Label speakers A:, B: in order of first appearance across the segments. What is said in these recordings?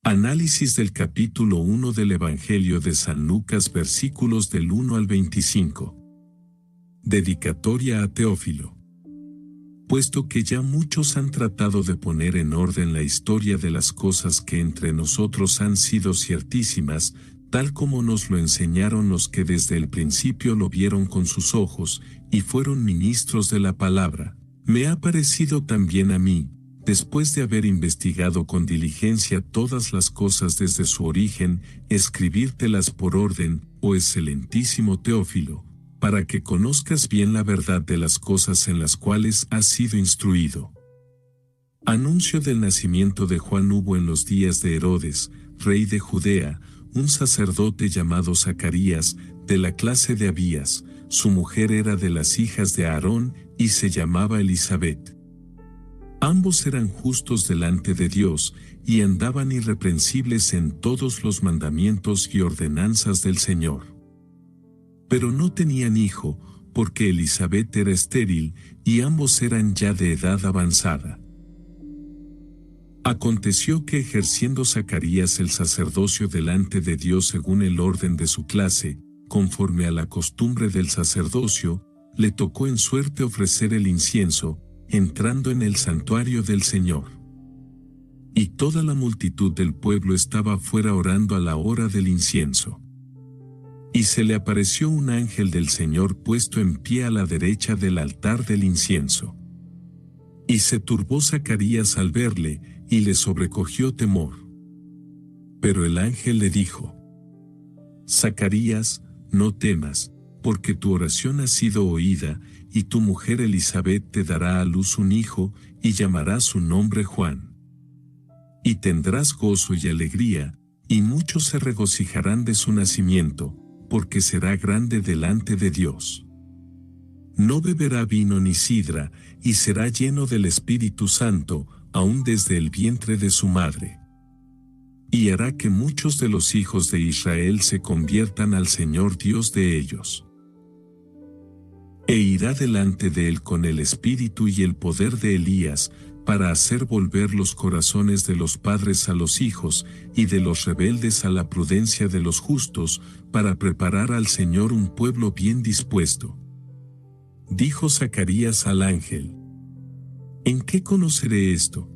A: Análisis del capítulo 1 del Evangelio de San Lucas, versículos del 1 al 25. Dedicatoria a Teófilo. Puesto que ya muchos han tratado de poner en orden la historia de las cosas que entre nosotros han sido ciertísimas, tal como nos lo enseñaron los que desde el principio lo vieron con sus ojos, y fueron ministros de la palabra, me ha parecido también a mí, después de haber investigado con diligencia todas las cosas desde su origen, escribírtelas por orden, oh excelentísimo Teófilo, para que conozcas bien la verdad de las cosas en las cuales has sido instruido. Anuncio del nacimiento de Juan hubo en los días de Herodes, rey de Judea, un sacerdote llamado Zacarías, de la clase de Abías. Su mujer era de las hijas de Aarón, y se llamaba Elisabet. Ambos eran justos delante de Dios, y andaban irreprensibles en todos los mandamientos y ordenanzas del Señor. Pero no tenían hijo, porque Elisabet era estéril, y ambos eran ya de edad avanzada. Aconteció que ejerciendo Zacarías el sacerdocio delante de Dios según el orden de su clase, conforme a la costumbre del sacerdocio, le tocó en suerte ofrecer el incienso, entrando en el santuario del Señor. Y toda la multitud del pueblo estaba fuera orando a la hora del incienso. Y se le apareció un ángel del Señor puesto en pie a la derecha del altar del incienso. Y se turbó Zacarías al verle, y le sobrecogió temor. Pero el ángel le dijo: Zacarías, no temas, porque tu oración ha sido oída, y tu mujer Elisabet te dará a luz un hijo, y llamarás su nombre Juan. Y tendrás gozo y alegría, y muchos se regocijarán de su nacimiento, porque será grande delante de Dios. No beberá vino ni sidra, y será lleno del Espíritu Santo, aún desde el vientre de su madre. Y hará que muchos de los hijos de Israel se conviertan al Señor Dios de ellos. E irá delante de él con el espíritu y el poder de Elías, para hacer volver los corazones de los padres a los hijos, y de los rebeldes a la prudencia de los justos, para preparar al Señor un pueblo bien dispuesto. Dijo Zacarías al ángel: ¿En qué conoceré esto?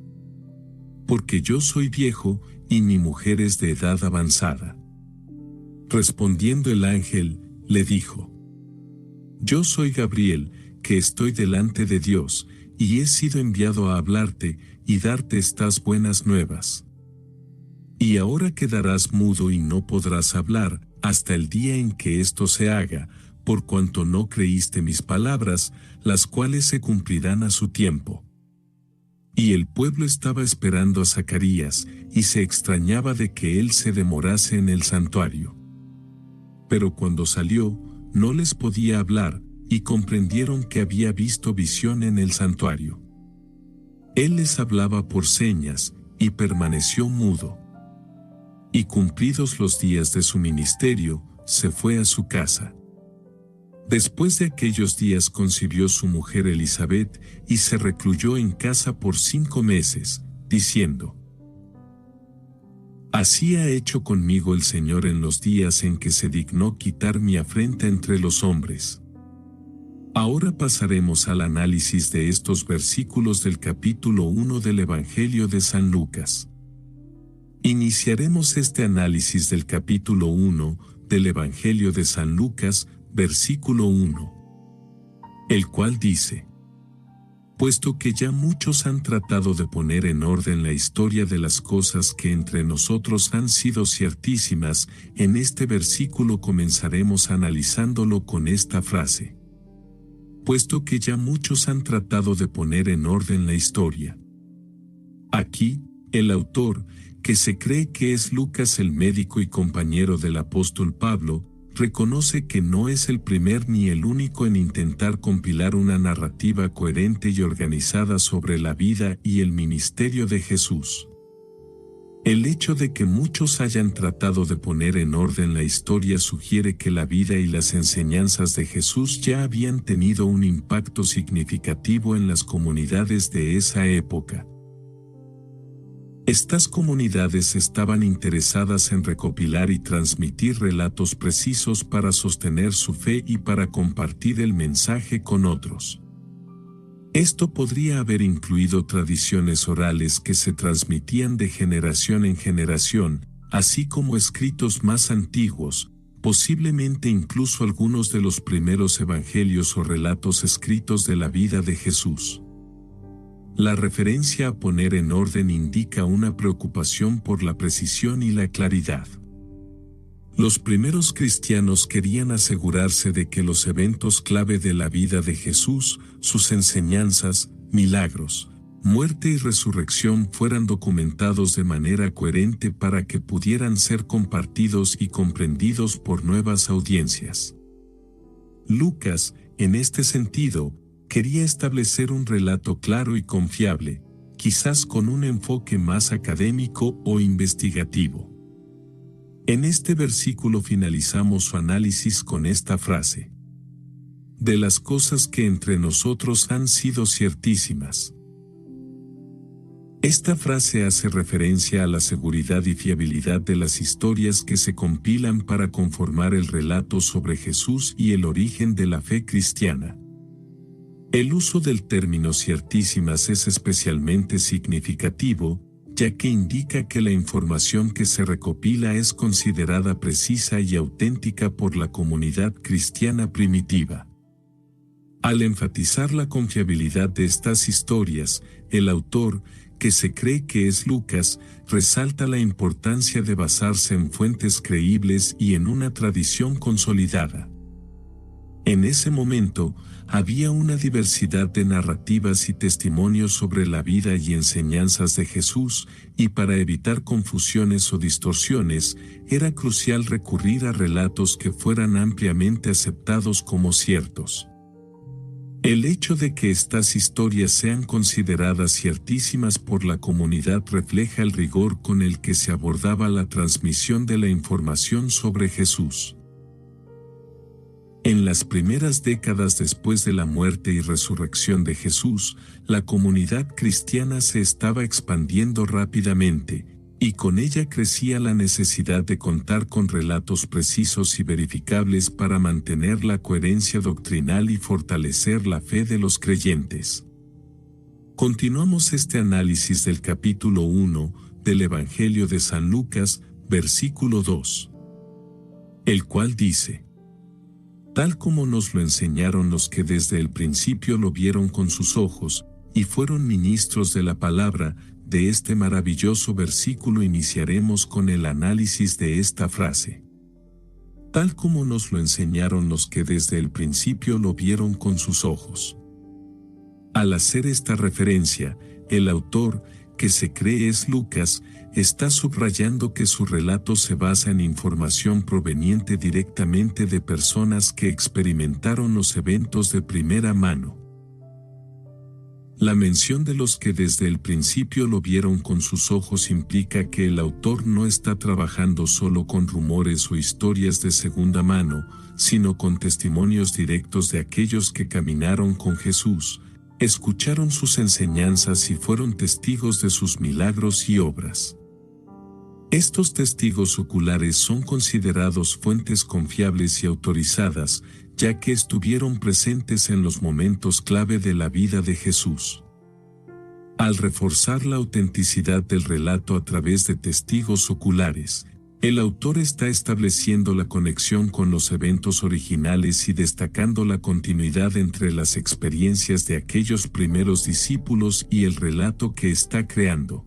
A: Porque yo soy viejo, y mi mujer es de edad avanzada. Respondiendo el ángel, le dijo: Yo soy Gabriel, que estoy delante de Dios, y he sido enviado a hablarte, y darte estas buenas nuevas. Y ahora quedarás mudo y no podrás hablar, hasta el día en que esto se haga, por cuanto no creíste mis palabras, las cuales se cumplirán a su tiempo. Y el pueblo estaba esperando a Zacarías, y se extrañaba de que él se demorase en el santuario. Pero cuando salió, no les podía hablar, y comprendieron que había visto visión en el santuario. Él les hablaba por señas, y permaneció mudo. Y cumplidos los días de su ministerio, se fue a su casa. Después de aquellos días concibió su mujer Elisabet, y se recluyó en casa por 5 meses, diciendo: Así ha hecho conmigo el Señor en los días en que se dignó quitar mi afrenta entre los hombres. Ahora pasaremos al análisis de estos versículos del capítulo 1 del Evangelio de San Lucas. Iniciaremos este análisis del capítulo 1 del Evangelio de San Lucas, versículo 1, el cual dice: Puesto que ya muchos han tratado de poner en orden la historia de las cosas que entre nosotros han sido ciertísimas, en este versículo comenzaremos analizándolo con esta frase: puesto que ya muchos han tratado de poner en orden la historia. Aquí, el autor, que se cree que es Lucas el médico y compañero del apóstol Pablo, reconoce que no es el primer ni el único en intentar compilar una narrativa coherente y organizada sobre la vida y el ministerio de Jesús. El hecho de que muchos hayan tratado de poner en orden la historia sugiere que la vida y las enseñanzas de Jesús ya habían tenido un impacto significativo en las comunidades de esa época. Estas comunidades estaban interesadas en recopilar y transmitir relatos precisos para sostener su fe y para compartir el mensaje con otros. Esto podría haber incluido tradiciones orales que se transmitían de generación en generación, así como escritos más antiguos, posiblemente incluso algunos de los primeros evangelios o relatos escritos de la vida de Jesús. La referencia a poner en orden indica una preocupación por la precisión y la claridad. Los primeros cristianos querían asegurarse de que los eventos clave de la vida de Jesús, sus enseñanzas, milagros, muerte y resurrección fueran documentados de manera coherente para que pudieran ser compartidos y comprendidos por nuevas audiencias. Lucas, en este sentido, quería establecer un relato claro y confiable, quizás con un enfoque más académico o investigativo. En este versículo finalizamos su análisis con esta frase: de las cosas que entre nosotros han sido ciertísimas. Esta frase hace referencia a la seguridad y fiabilidad de las historias que se compilan para conformar el relato sobre Jesús y el origen de la fe cristiana. El uso del término ciertísimas es especialmente significativo, ya que indica que la información que se recopila es considerada precisa y auténtica por la comunidad cristiana primitiva. Al enfatizar la confiabilidad de estas historias, el autor, que se cree que es Lucas, resalta la importancia de basarse en fuentes creíbles y en una tradición consolidada. En ese momento, había una diversidad de narrativas y testimonios sobre la vida y enseñanzas de Jesús, y para evitar confusiones o distorsiones, era crucial recurrir a relatos que fueran ampliamente aceptados como ciertos. El hecho de que estas historias sean consideradas ciertísimas por la comunidad refleja el rigor con el que se abordaba la transmisión de la información sobre Jesús. En las primeras décadas después de la muerte y resurrección de Jesús, la comunidad cristiana se estaba expandiendo rápidamente, y con ella crecía la necesidad de contar con relatos precisos y verificables para mantener la coherencia doctrinal y fortalecer la fe de los creyentes. Continuamos este análisis del capítulo 1 del Evangelio de San Lucas, versículo 2, el cual dice: tal como nos lo enseñaron los que desde el principio lo vieron con sus ojos, y fueron ministros de la palabra. De este maravilloso versículo iniciaremos con el análisis de esta frase. Tal como nos lo enseñaron los que desde el principio lo vieron con sus ojos. Al hacer esta referencia, el autor, que se cree es Lucas, está subrayando que su relato se basa en información proveniente directamente de personas que experimentaron los eventos de primera mano. La mención de los que desde el principio lo vieron con sus ojos implica que el autor no está trabajando solo con rumores o historias de segunda mano, sino con testimonios directos de aquellos que caminaron con Jesús, escucharon sus enseñanzas y fueron testigos de sus milagros y obras. Estos testigos oculares son considerados fuentes confiables y autorizadas, ya que estuvieron presentes en los momentos clave de la vida de Jesús. Al reforzar la autenticidad del relato a través de testigos oculares, el autor está estableciendo la conexión con los eventos originales y destacando la continuidad entre las experiencias de aquellos primeros discípulos y el relato que está creando.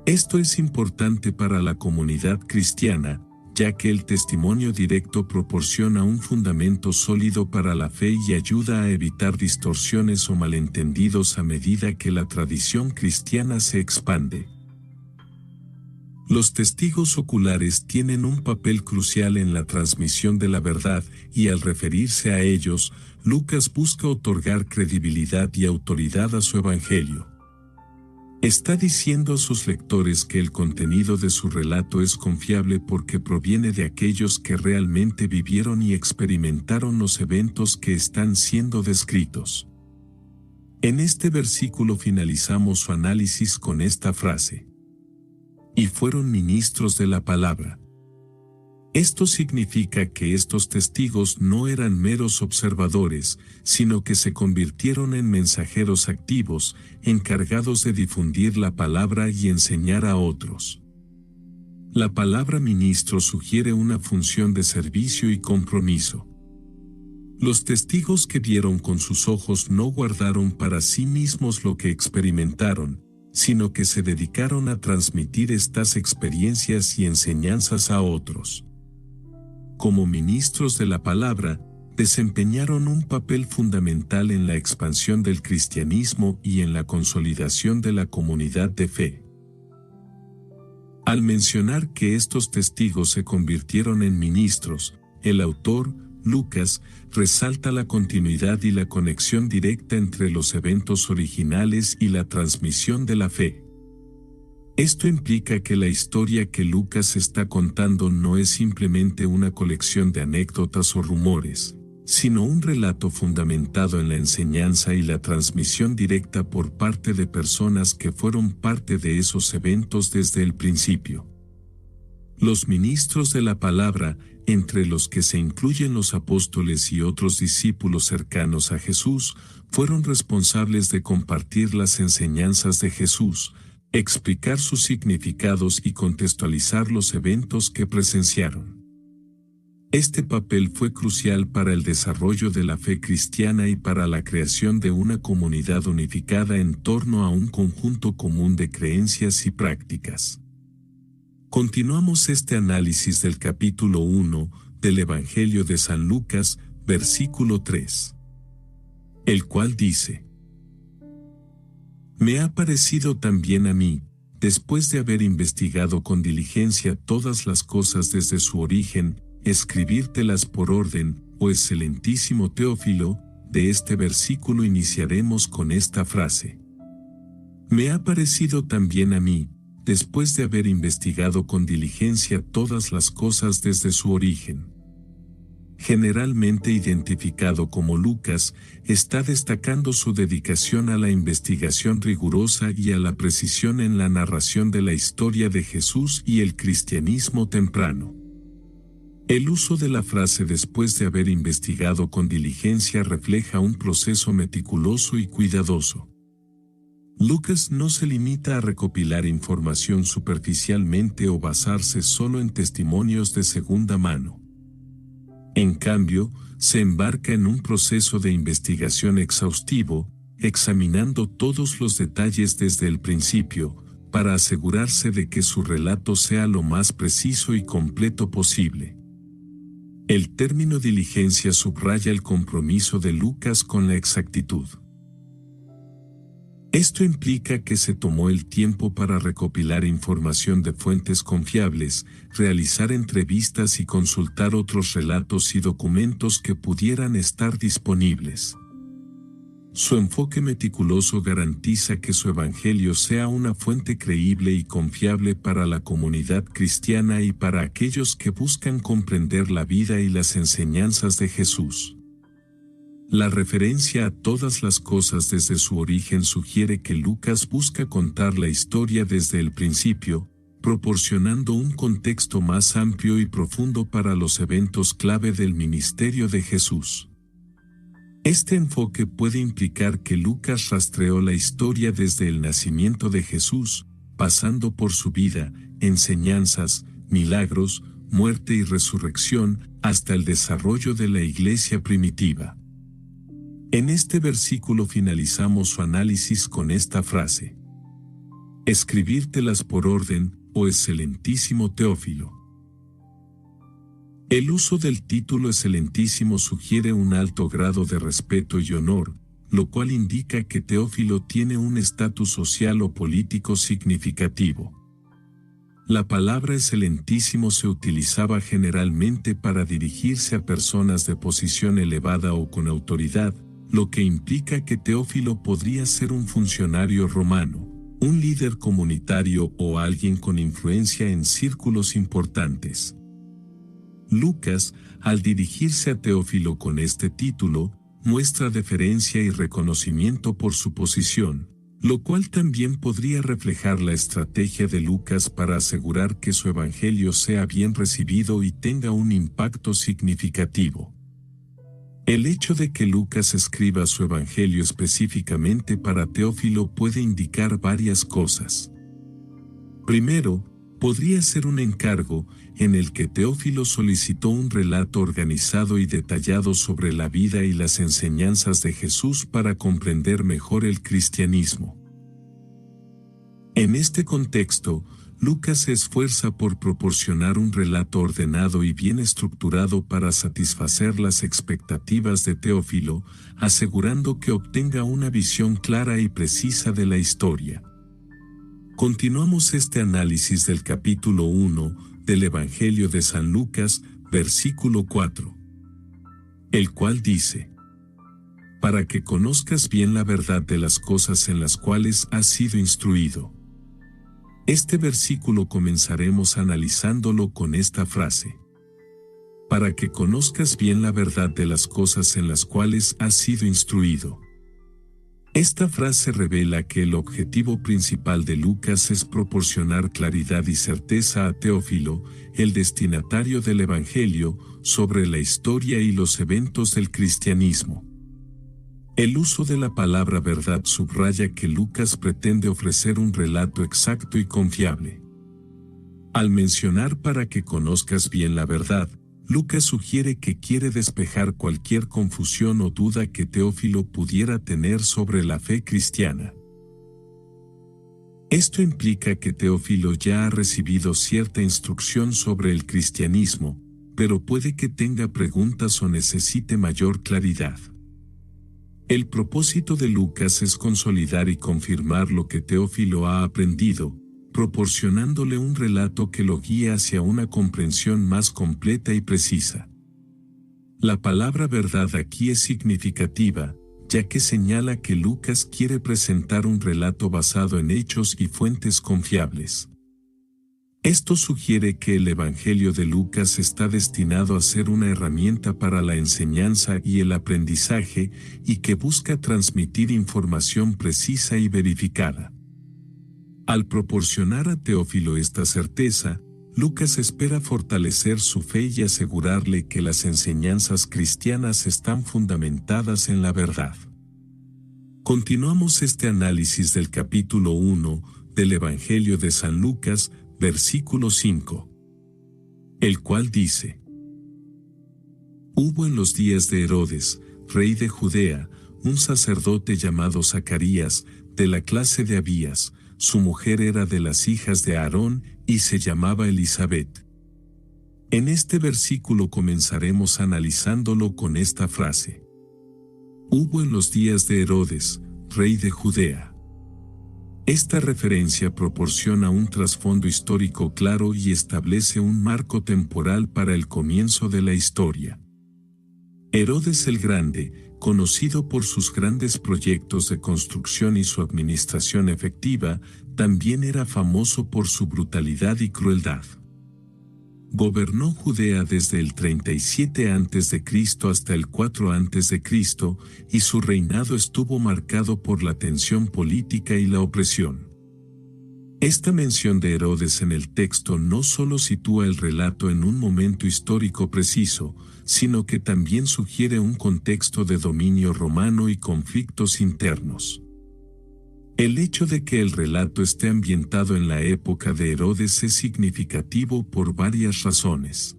A: Esto es importante para la comunidad cristiana, ya que el testimonio directo proporciona un fundamento sólido para la fe y ayuda a evitar distorsiones o malentendidos a medida que la tradición cristiana se expande. Los testigos oculares tienen un papel crucial en la transmisión de la verdad, y al referirse a ellos, Lucas busca otorgar credibilidad y autoridad a su evangelio. Está diciendo a sus lectores que el contenido de su relato es confiable porque proviene de aquellos que realmente vivieron y experimentaron los eventos que están siendo descritos. En este versículo finalizamos su análisis con esta frase. y fueron ministros de la palabra. Esto significa que estos testigos no eran meros observadores, sino que se convirtieron en mensajeros activos, encargados de difundir la palabra y enseñar a otros. La palabra ministro sugiere una función de servicio y compromiso. Los testigos que vieron con sus ojos no guardaron para sí mismos lo que experimentaron, sino que se dedicaron a transmitir estas experiencias y enseñanzas a otros. Como ministros de la palabra, desempeñaron un papel fundamental en la expansión del cristianismo y en la consolidación de la comunidad de fe. Al mencionar que estos testigos se convirtieron en ministros, el autor, Lucas, resalta la continuidad y la conexión directa entre los eventos originales y la transmisión de la fe. Esto implica que la historia que Lucas está contando no es simplemente una colección de anécdotas o rumores, sino un relato fundamentado en la enseñanza y la transmisión directa por parte de personas que fueron parte de esos eventos desde el principio. Los ministros de la palabra, entre los que se incluyen los apóstoles y otros discípulos cercanos a Jesús, fueron responsables de compartir las enseñanzas de Jesús, explicar sus significados y contextualizar los eventos que presenciaron. Este papel fue crucial para el desarrollo de la fe cristiana y para la creación de una comunidad unificada en torno a un conjunto común de creencias y prácticas. Continuamos este análisis del capítulo 1 del Evangelio de San Lucas, versículo 3, el cual dice: Me ha parecido también a mí, después de haber investigado con diligencia todas las cosas desde su origen, escribírtelas por orden, oh excelentísimo Teófilo. De este versículo iniciaremos con esta frase: Me ha parecido también a mí, después de haber investigado con diligencia todas las cosas desde su origen. Generalmente identificado como Lucas, está destacando su dedicación a la investigación rigurosa y a la precisión en la narración de la historia de Jesús y el cristianismo temprano. El uso de la frase después de haber investigado con diligencia refleja un proceso meticuloso y cuidadoso. Lucas no se limita a recopilar información superficialmente o basarse solo en testimonios de segunda mano. En cambio, se embarca en un proceso de investigación exhaustivo, examinando todos los detalles desde el principio, para asegurarse de que su relato sea lo más preciso y completo posible. El término diligencia subraya el compromiso de Lucas con la exactitud. Esto implica que se tomó el tiempo para recopilar información de fuentes confiables, realizar entrevistas y consultar otros relatos y documentos que pudieran estar disponibles. Su enfoque meticuloso garantiza que su evangelio sea una fuente creíble y confiable para la comunidad cristiana y para aquellos que buscan comprender la vida y las enseñanzas de Jesús. La referencia a todas las cosas desde su origen sugiere que Lucas busca contar la historia desde el principio, proporcionando un contexto más amplio y profundo para los eventos clave del ministerio de Jesús. Este enfoque puede implicar que Lucas rastreó la historia desde el nacimiento de Jesús, pasando por su vida, enseñanzas, milagros, muerte y resurrección, hasta el desarrollo de la iglesia primitiva. En este versículo finalizamos su análisis con esta frase: escribírtelas por orden, oh excelentísimo Teófilo. El uso del título excelentísimo sugiere un alto grado de respeto y honor, lo cual indica que Teófilo tiene un estatus social o político significativo. La palabra excelentísimo se utilizaba generalmente para dirigirse a personas de posición elevada o con autoridad, lo que implica que Teófilo podría ser un funcionario romano, un líder comunitario o alguien con influencia en círculos importantes. Lucas, al dirigirse a Teófilo con este título, muestra deferencia y reconocimiento por su posición, lo cual también podría reflejar la estrategia de Lucas para asegurar que su evangelio sea bien recibido y tenga un impacto significativo. El hecho de que Lucas escriba su evangelio específicamente para Teófilo puede indicar varias cosas. Primero, podría ser un encargo en el que Teófilo solicitó un relato organizado y detallado sobre la vida y las enseñanzas de Jesús para comprender mejor el cristianismo. En este contexto, Lucas se esfuerza por proporcionar un relato ordenado y bien estructurado para satisfacer las expectativas de Teófilo, asegurando que obtenga una visión clara y precisa de la historia. Continuamos este análisis del capítulo 1 del Evangelio de San Lucas, versículo 4, el cual dice: para que conozcas bien la verdad de las cosas en las cuales has sido instruido. Este versículo comenzaremos analizándolo con esta frase: para que conozcas bien la verdad de las cosas en las cuales has sido instruido. Esta frase revela que el objetivo principal de Lucas es proporcionar claridad y certeza a Teófilo, el destinatario del Evangelio, sobre la historia y los eventos del cristianismo. El uso de la palabra verdad subraya que Lucas pretende ofrecer un relato exacto y confiable. Al mencionar para que conozcas bien la verdad, Lucas sugiere que quiere despejar cualquier confusión o duda que Teófilo pudiera tener sobre la fe cristiana. Esto implica que Teófilo ya ha recibido cierta instrucción sobre el cristianismo, pero puede que tenga preguntas o necesite mayor claridad. El propósito de Lucas es consolidar y confirmar lo que Teófilo ha aprendido, proporcionándole un relato que lo guíe hacia una comprensión más completa y precisa. La palabra verdad aquí es significativa, ya que señala que Lucas quiere presentar un relato basado en hechos y fuentes confiables. Esto sugiere que el Evangelio de Lucas está destinado a ser una herramienta para la enseñanza y el aprendizaje y que busca transmitir información precisa y verificada. Al proporcionar a Teófilo esta certeza, Lucas espera fortalecer su fe y asegurarle que las enseñanzas cristianas están fundamentadas en la verdad. Continuamos este análisis del capítulo 1 del Evangelio de San Lucas, versículo 5, el cual dice: hubo en los días de Herodes, rey de Judea, un sacerdote llamado Zacarías, de la clase de Abías. Su mujer era de las hijas de Aarón y se llamaba Elisabet. En este versículo comenzaremos analizándolo con esta frase: hubo en los días de Herodes, rey de Judea. Esta referencia proporciona un trasfondo histórico claro y establece un marco temporal para el comienzo de la historia. Herodes el Grande, conocido por sus grandes proyectos de construcción y su administración efectiva, también era famoso por su brutalidad y crueldad. Gobernó Judea desde el 37 a.C. hasta el 4 a.C., y su reinado estuvo marcado por la tensión política y la opresión. Esta mención de Herodes en el texto no solo sitúa el relato en un momento histórico preciso, sino que también sugiere un contexto de dominio romano y conflictos internos. El hecho de que el relato esté ambientado en la época de Herodes es significativo por varias razones.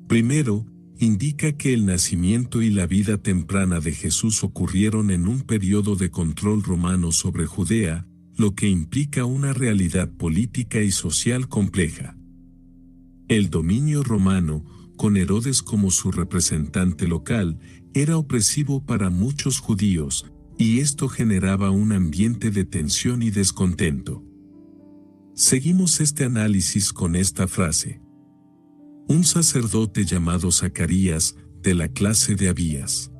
A: Primero, indica que el nacimiento y la vida temprana de Jesús ocurrieron en un periodo de control romano sobre Judea, lo que implica una realidad política y social compleja. El dominio romano, con Herodes como su representante local, era opresivo para muchos judíos, y esto generaba un ambiente de tensión y descontento. Seguimos este análisis con esta frase: un sacerdote llamado Zacarías, de la clase de Abías.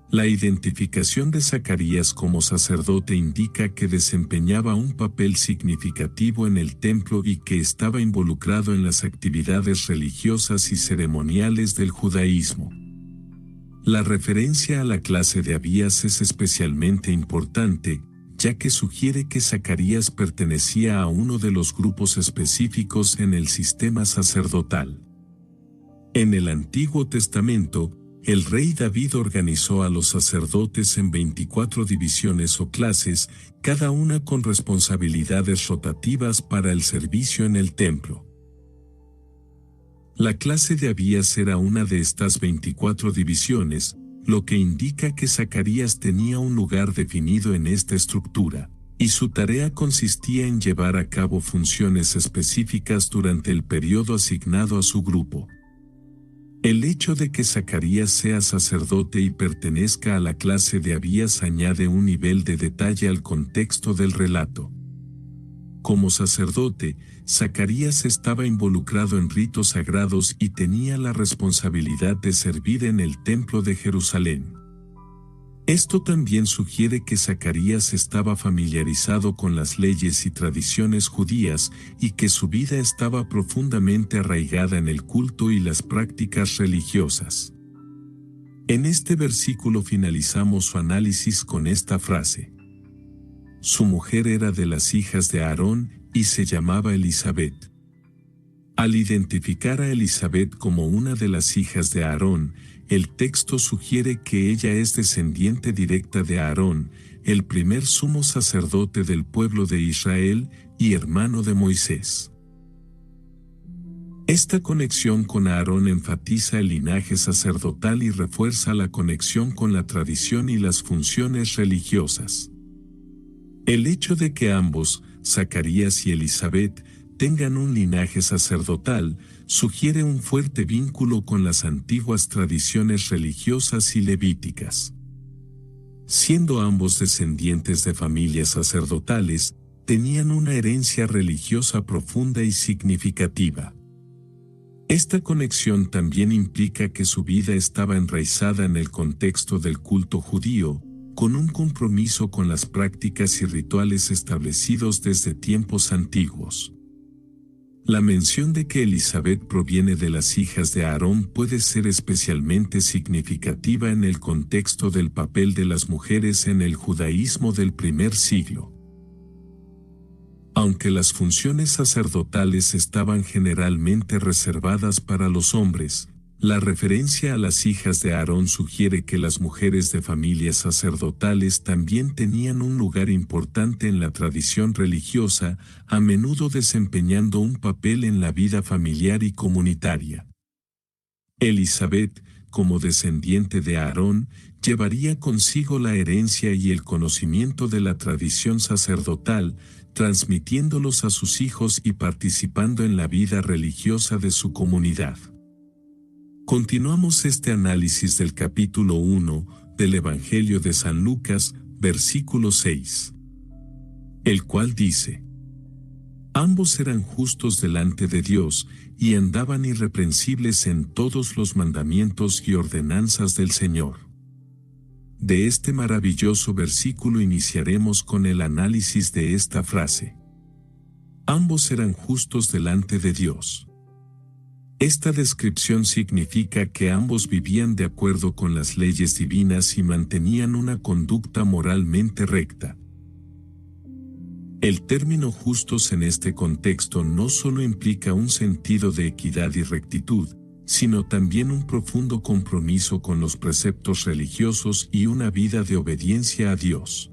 A: La identificación de Zacarías como sacerdote indica que desempeñaba un papel significativo en el templo y que estaba involucrado en las actividades religiosas y ceremoniales del judaísmo. La referencia a la clase de Abías es especialmente importante, ya que sugiere que Zacarías pertenecía a uno de los grupos específicos en el sistema sacerdotal. En el Antiguo Testamento, el rey David organizó a los sacerdotes en 24 divisiones o clases, cada una con responsabilidades rotativas para el servicio en el templo. La clase de Abías era una de estas 24 divisiones, lo que indica que Zacarías tenía un lugar definido en esta estructura, y su tarea consistía en llevar a cabo funciones específicas durante el periodo asignado a su grupo. El hecho de que Zacarías sea sacerdote y pertenezca a la clase de Abías añade un nivel de detalle al contexto del relato. Como sacerdote, Zacarías estaba involucrado en ritos sagrados y tenía la responsabilidad de servir en el templo de Jerusalén. Esto también sugiere que Zacarías estaba familiarizado con las leyes y tradiciones judías y que su vida estaba profundamente arraigada en el culto y las prácticas religiosas. En este versículo finalizamos su análisis con esta frase. Su mujer era de las hijas de Aarón y se llamaba Elisabet. Al identificar a Elisabet como una de las hijas de Aarón, el texto sugiere que ella es descendiente directa de Aarón, el primer sumo sacerdote del pueblo de Israel y hermano de Moisés. Esta conexión con Aarón enfatiza el linaje sacerdotal y refuerza la conexión con la tradición y las funciones religiosas. El hecho de que ambos, Zacarías y Elisabet, tengan un linaje sacerdotal, sugiere un fuerte vínculo con las antiguas tradiciones religiosas y levíticas. Siendo ambos descendientes de familias sacerdotales, tenían una herencia religiosa profunda y significativa. Esta conexión también implica que su vida estaba enraizada en el contexto del culto judío, con un compromiso con las prácticas y rituales establecidos desde tiempos antiguos. La mención de que Elisabet proviene de las hijas de Aarón puede ser especialmente significativa en el contexto del papel de las mujeres en el judaísmo del primer siglo. Aunque las funciones sacerdotales estaban generalmente reservadas para los hombres, la referencia a las hijas de Aarón sugiere que las mujeres de familias sacerdotales también tenían un lugar importante en la tradición religiosa, a menudo desempeñando un papel en la vida familiar y comunitaria. Elisabet, como descendiente de Aarón, llevaría consigo la herencia y el conocimiento de la tradición sacerdotal, transmitiéndolos a sus hijos y participando en la vida religiosa de su comunidad. Continuamos este análisis del capítulo 1 del Evangelio de San Lucas, versículo 6. El cual dice: Ambos eran justos delante de Dios y andaban irreprensibles en todos los mandamientos y ordenanzas del Señor. De este maravilloso versículo iniciaremos con el análisis de esta frase. Ambos eran justos delante de Dios. Esta descripción significa que ambos vivían de acuerdo con las leyes divinas y mantenían una conducta moralmente recta. El término justos en este contexto no solo implica un sentido de equidad y rectitud, sino también un profundo compromiso con los preceptos religiosos y una vida de obediencia a Dios.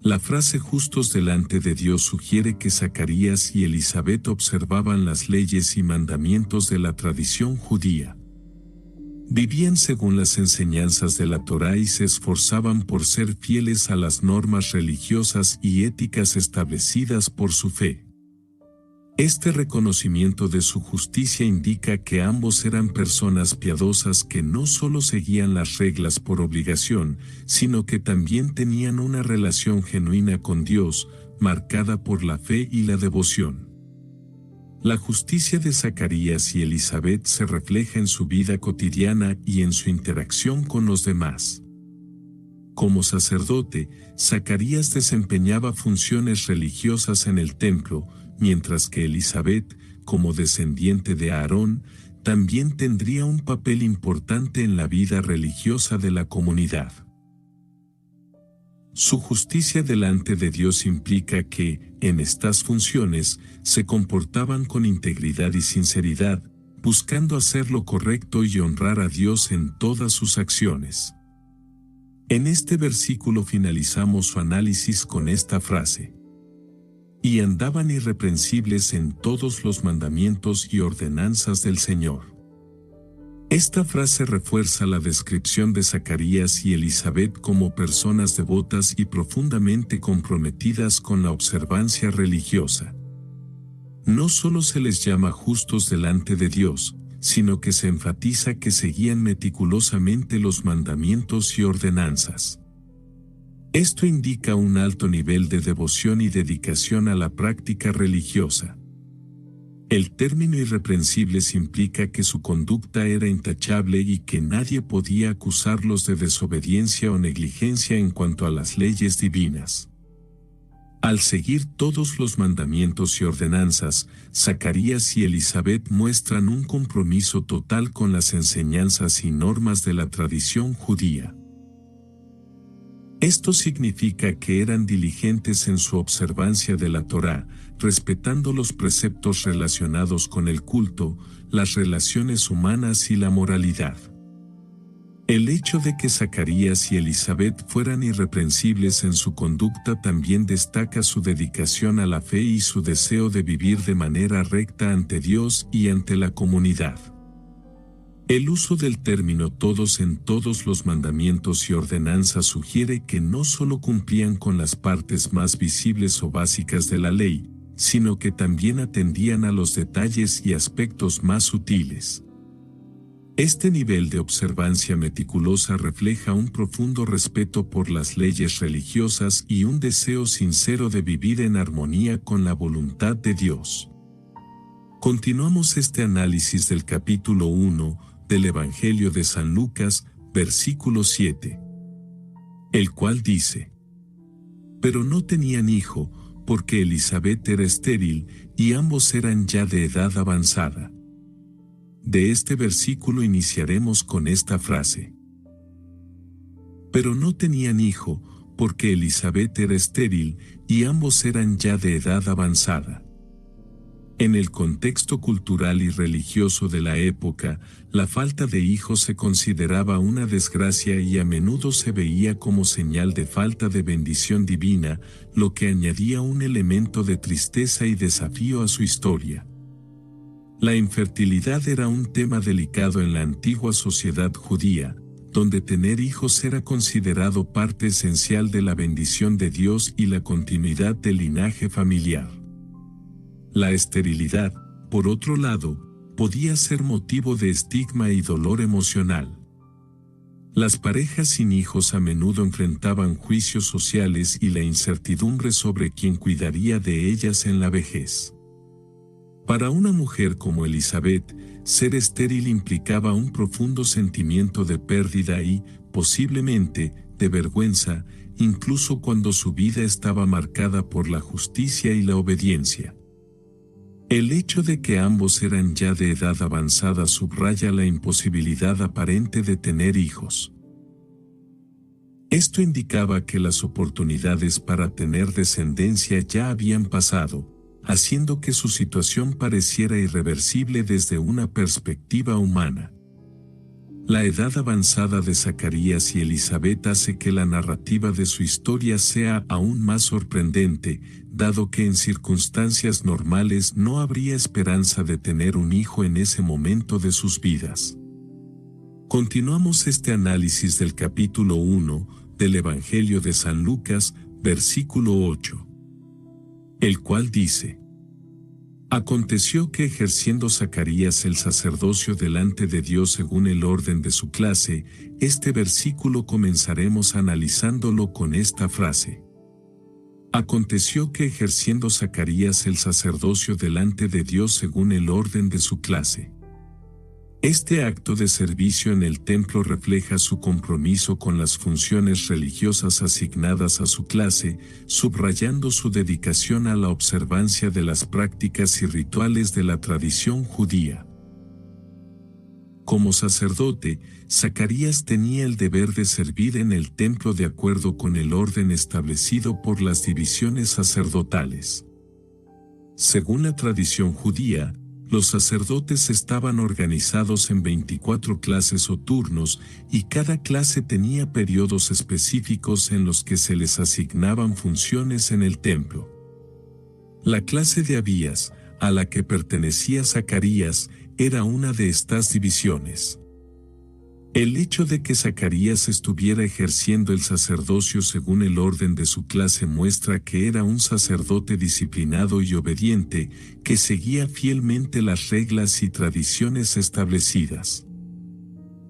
A: La frase justos delante de Dios sugiere que Zacarías y Elisabet observaban las leyes y mandamientos de la tradición judía. Vivían según las enseñanzas de la Torá y se esforzaban por ser fieles a las normas religiosas y éticas establecidas por su fe. Este reconocimiento de su justicia indica que ambos eran personas piadosas que no solo seguían las reglas por obligación, sino que también tenían una relación genuina con Dios, marcada por la fe y la devoción. La justicia de Zacarías y Elisabet se refleja en su vida cotidiana y en su interacción con los demás. Como sacerdote, Zacarías desempeñaba funciones religiosas en el templo, mientras que Elisabet, como descendiente de Aarón, también tendría un papel importante en la vida religiosa de la comunidad. Su justicia delante de Dios implica que, en estas funciones, se comportaban con integridad y sinceridad, buscando hacer lo correcto y honrar a Dios en todas sus acciones. En este versículo finalizamos su análisis con esta frase: y andaban irreprensibles en todos los mandamientos y ordenanzas del Señor. Esta frase refuerza la descripción de Zacarías y Elizabeth como personas devotas y profundamente comprometidas con la observancia religiosa. No solo se les llama justos delante de Dios, sino que se enfatiza que seguían meticulosamente los mandamientos y ordenanzas. Esto indica un alto nivel de devoción y dedicación a la práctica religiosa. El término irreprensibles implica que su conducta era intachable y que nadie podía acusarlos de desobediencia o negligencia en cuanto a las leyes divinas. Al seguir todos los mandamientos y ordenanzas, Zacarías y Elizabeth muestran un compromiso total con las enseñanzas y normas de la tradición judía. Esto significa que eran diligentes en su observancia de la Torá, respetando los preceptos relacionados con el culto, las relaciones humanas y la moralidad. El hecho de que Zacarías y Elizabeth fueran irreprensibles en su conducta también destaca su dedicación a la fe y su deseo de vivir de manera recta ante Dios y ante la comunidad. El uso del término todos en todos los mandamientos y ordenanzas sugiere que no solo cumplían con las partes más visibles o básicas de la ley, sino que también atendían a los detalles y aspectos más sutiles. Este nivel de observancia meticulosa refleja un profundo respeto por las leyes religiosas y un deseo sincero de vivir en armonía con la voluntad de Dios. Continuamos este análisis del capítulo 1 del Evangelio de San Lucas, versículo 7, el cual dice: pero no tenían hijo, porque Elizabeth era estéril, y ambos eran ya de edad avanzada. De este versículo iniciaremos con esta frase: pero no tenían hijo, porque Elizabeth era estéril, y ambos eran ya de edad avanzada. En el contexto cultural y religioso de la época, la falta de hijos se consideraba una desgracia y a menudo se veía como señal de falta de bendición divina, lo que añadía un elemento de tristeza y desafío a su historia. La infertilidad era un tema delicado en la antigua sociedad judía, donde tener hijos era considerado parte esencial de la bendición de Dios y la continuidad del linaje familiar. La esterilidad, por otro lado, podía ser motivo de estigma y dolor emocional. Las parejas sin hijos a menudo enfrentaban juicios sociales y la incertidumbre sobre quién cuidaría de ellas en la vejez. Para una mujer como Elizabeth, ser estéril implicaba un profundo sentimiento de pérdida y, posiblemente, de vergüenza, incluso cuando su vida estaba marcada por la justicia y la obediencia. El hecho de que ambos eran ya de edad avanzada subraya la imposibilidad aparente de tener hijos. Esto indicaba que las oportunidades para tener descendencia ya habían pasado, haciendo que su situación pareciera irreversible desde una perspectiva humana. La edad avanzada de Zacarías y Elizabeth hace que la narrativa de su historia sea aún más sorprendente, dado que en circunstancias normales no habría esperanza de tener un hijo en ese momento de sus vidas. Continuamos este análisis del capítulo 1 del Evangelio de San Lucas, versículo 8, el cual dice: aconteció que ejerciendo Zacarías el sacerdocio delante de Dios según el orden de su clase, este versículo comenzaremos analizándolo con esta frase. Aconteció que ejerciendo Zacarías el sacerdocio delante de Dios según el orden de su clase. Este acto de servicio en el templo refleja su compromiso con las funciones religiosas asignadas a su clase, subrayando su dedicación a la observancia de las prácticas y rituales de la tradición judía. Como sacerdote, Zacarías tenía el deber de servir en el templo de acuerdo con el orden establecido por las divisiones sacerdotales. Según la tradición judía, los sacerdotes estaban organizados en 24 clases o turnos y cada clase tenía periodos específicos en los que se les asignaban funciones en el templo. La clase de Abías, a la que pertenecía Zacarías, era una de estas divisiones. El hecho de que Zacarías estuviera ejerciendo el sacerdocio según el orden de su clase muestra que era un sacerdote disciplinado y obediente, que seguía fielmente las reglas y tradiciones establecidas.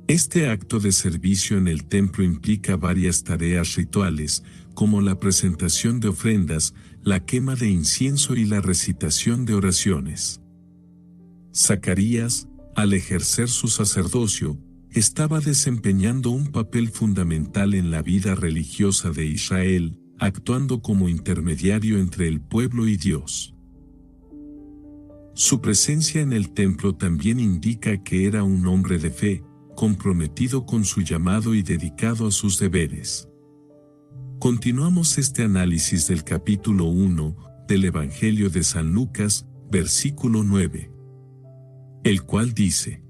A: Este acto de servicio en el templo implica varias tareas rituales, como la presentación de ofrendas, la quema de incienso y la recitación de oraciones. Zacarías, al ejercer su sacerdocio, estaba desempeñando un papel fundamental en la vida religiosa de Israel, actuando como intermediario entre el pueblo y Dios. Su presencia en el templo también indica que era un hombre de fe, comprometido con su llamado y dedicado a sus deberes. Continuamos este análisis del capítulo 1 del Evangelio de San Lucas, versículo 9, el cual dice: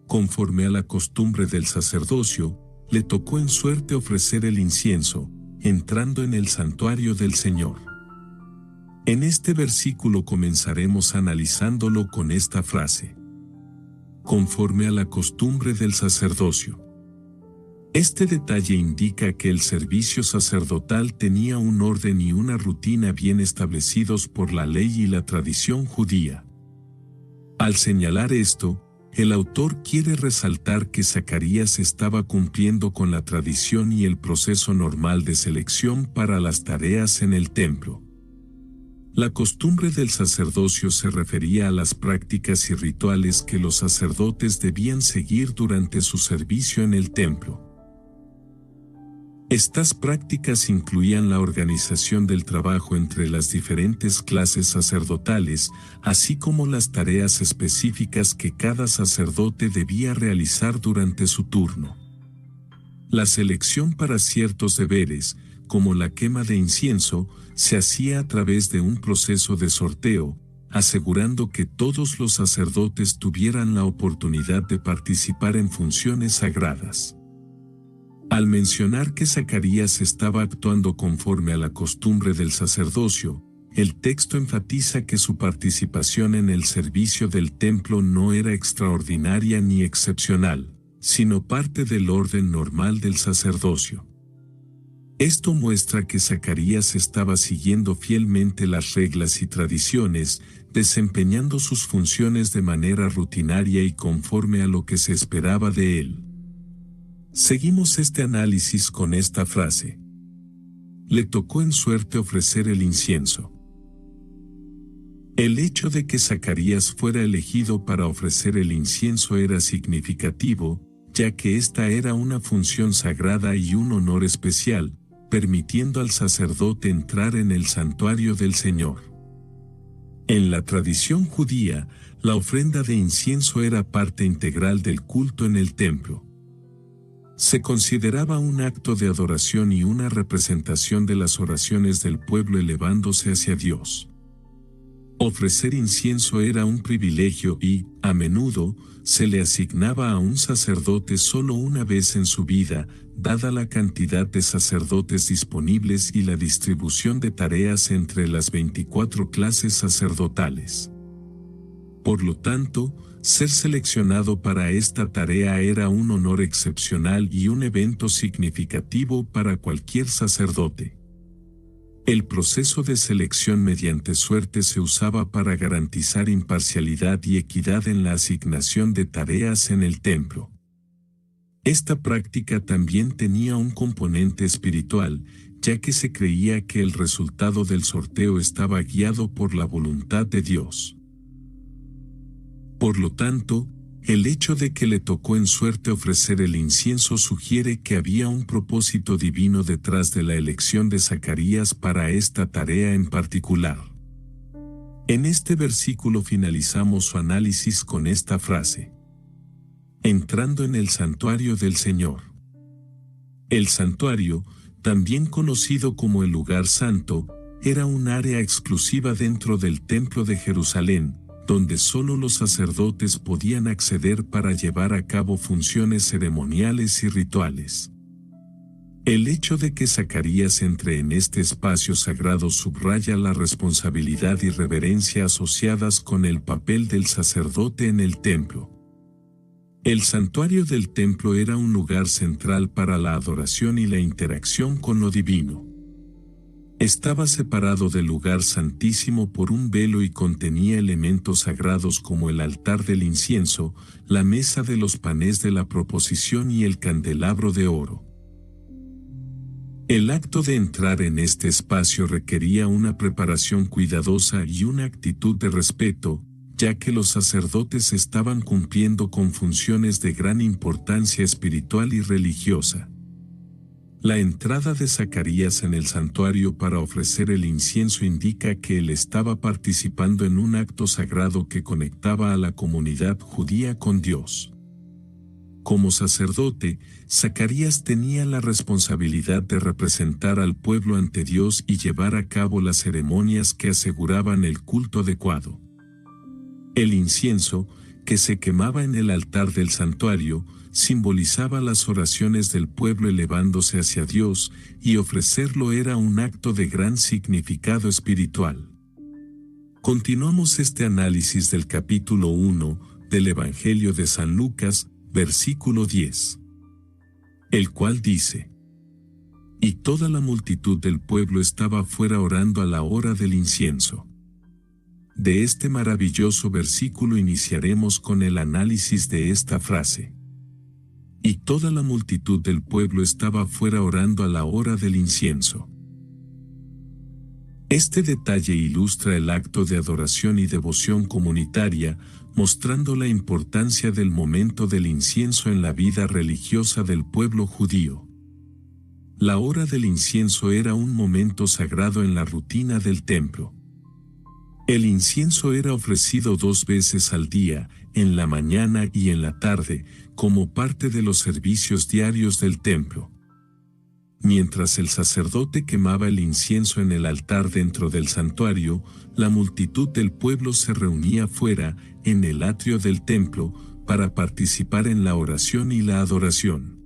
A: conforme a la costumbre del sacerdocio, le tocó en suerte ofrecer el incienso, entrando en el santuario del Señor. En este versículo comenzaremos analizándolo con esta frase: conforme a la costumbre del sacerdocio. Este detalle indica que el servicio sacerdotal tenía un orden y una rutina bien establecidos por la ley y la tradición judía. Al señalar esto, el autor quiere resaltar que Zacarías estaba cumpliendo con la tradición y el proceso normal de selección para las tareas en el templo. La costumbre del sacerdocio se refería a las prácticas y rituales que los sacerdotes debían seguir durante su servicio en el templo. Estas prácticas incluían la organización del trabajo entre las diferentes clases sacerdotales, así como las tareas específicas que cada sacerdote debía realizar durante su turno. La selección para ciertos deberes, como la quema de incienso, se hacía a través de un proceso de sorteo, asegurando que todos los sacerdotes tuvieran la oportunidad de participar en funciones sagradas. Al mencionar que Zacarías estaba actuando conforme a la costumbre del sacerdocio, el texto enfatiza que su participación en el servicio del templo no era extraordinaria ni excepcional, sino parte del orden normal del sacerdocio. Esto muestra que Zacarías estaba siguiendo fielmente las reglas y tradiciones, desempeñando sus funciones de manera rutinaria y conforme a lo que se esperaba de él. Seguimos este análisis con esta frase: le tocó en suerte ofrecer el incienso. El hecho de que Zacarías fuera elegido para ofrecer el incienso era significativo, ya que esta era una función sagrada y un honor especial, permitiendo al sacerdote entrar en el santuario del Señor. En la tradición judía, la ofrenda de incienso era parte integral del culto en el templo. Se consideraba un acto de adoración y una representación de las oraciones del pueblo elevándose hacia Dios. Ofrecer incienso era un privilegio y, a menudo, se le asignaba a un sacerdote solo una vez en su vida, dada la cantidad de sacerdotes disponibles y la distribución de tareas entre las 24 clases sacerdotales. Por lo tanto, ser seleccionado para esta tarea era un honor excepcional y un evento significativo para cualquier sacerdote. El proceso de selección mediante suerte se usaba para garantizar imparcialidad y equidad en la asignación de tareas en el templo. Esta práctica también tenía un componente espiritual, ya que se creía que el resultado del sorteo estaba guiado por la voluntad de Dios. Por lo tanto, el hecho de que le tocó en suerte ofrecer el incienso sugiere que había un propósito divino detrás de la elección de Zacarías para esta tarea en particular. En este versículo finalizamos su análisis con esta frase: Entrando en el santuario del Señor. El santuario, también conocido como el lugar santo, era un área exclusiva dentro del Templo de Jerusalén, donde solo los sacerdotes podían acceder para llevar a cabo funciones ceremoniales y rituales. El hecho de que Zacarías entre en este espacio sagrado subraya la responsabilidad y reverencia asociadas con el papel del sacerdote en el templo. El santuario del templo era un lugar central para la adoración y la interacción con lo divino. Estaba separado del lugar santísimo por un velo y contenía elementos sagrados como el altar del incienso, la mesa de los panes de la proposición y el candelabro de oro. El acto de entrar en este espacio requería una preparación cuidadosa y una actitud de respeto, ya que los sacerdotes estaban cumpliendo con funciones de gran importancia espiritual y religiosa. La entrada de Zacarías en el santuario para ofrecer el incienso indica que él estaba participando en un acto sagrado que conectaba a la comunidad judía con Dios. Como sacerdote, Zacarías tenía la responsabilidad de representar al pueblo ante Dios y llevar a cabo las ceremonias que aseguraban el culto adecuado. El incienso, que se quemaba en el altar del santuario, simbolizaba las oraciones del pueblo elevándose hacia Dios, y ofrecerlo era un acto de gran significado espiritual. Continuamos este análisis del capítulo 1 del Evangelio de San Lucas, versículo 10. El cual dice: Y toda la multitud del pueblo estaba afuera orando a la hora del incienso. De este maravilloso versículo iniciaremos con el análisis de esta frase. Y toda la multitud del pueblo estaba afuera orando a la hora del incienso. Este detalle ilustra el acto de adoración y devoción comunitaria, mostrando la importancia del momento del incienso en la vida religiosa del pueblo judío. La hora del incienso era un momento sagrado en la rutina del templo. El incienso era ofrecido 2 veces al día, en la mañana y en la tarde, como parte de los servicios diarios del templo. Mientras el sacerdote quemaba el incienso en el altar dentro del santuario, la multitud del pueblo se reunía fuera, en el atrio del templo, para participar en la oración y la adoración.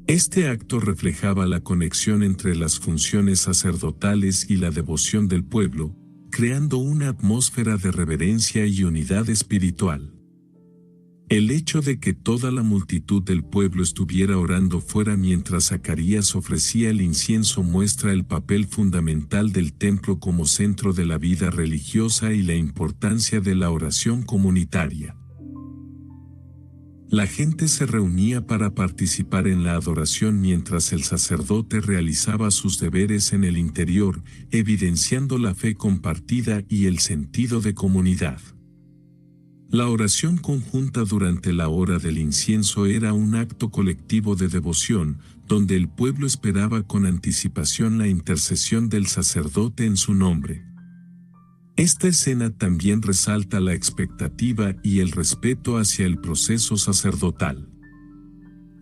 A: Este acto reflejaba la conexión entre las funciones sacerdotales y la devoción del pueblo, creando una atmósfera de reverencia y unidad espiritual. El hecho de que toda la multitud del pueblo estuviera orando fuera mientras Zacarías ofrecía el incienso muestra el papel fundamental del templo como centro de la vida religiosa y la importancia de la oración comunitaria. La gente se reunía para participar en la adoración mientras el sacerdote realizaba sus deberes en el interior, evidenciando la fe compartida y el sentido de comunidad. La oración conjunta durante la hora del incienso era un acto colectivo de devoción, donde el pueblo esperaba con anticipación la intercesión del sacerdote en su nombre. Esta escena también resalta la expectativa y el respeto hacia el proceso sacerdotal.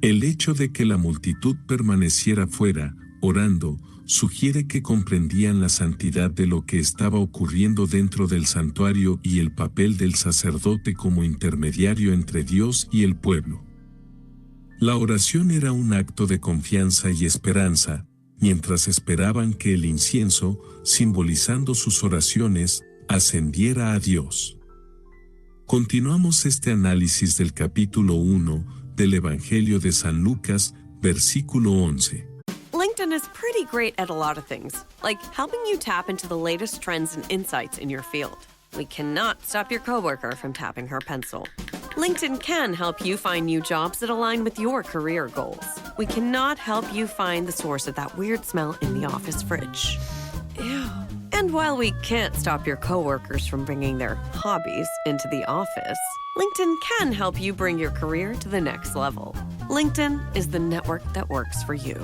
A: El hecho de que la multitud permaneciera fuera, orando, sugiere que comprendían la santidad de lo que estaba ocurriendo dentro del santuario y el papel del sacerdote como intermediario entre Dios y el pueblo. La oración era un acto de confianza y esperanza, mientras esperaban que el incienso, simbolizando sus oraciones, ascendiera a Dios. Continuamos este análisis del capítulo 1 del Evangelio de San Lucas, versículo 11.
B: LinkedIn is pretty great at a lot of things, like helping you tap into the latest trends and insights in your field. We cannot stop your coworker from tapping her pencil. LinkedIn can help you find new jobs that align with your career goals. We cannot help you find the source of that weird smell in the office fridge. Ew. And while we can't stop your coworkers from bringing their hobbies into the office, LinkedIn can help you bring your career to the next level. LinkedIn is the network that works for you.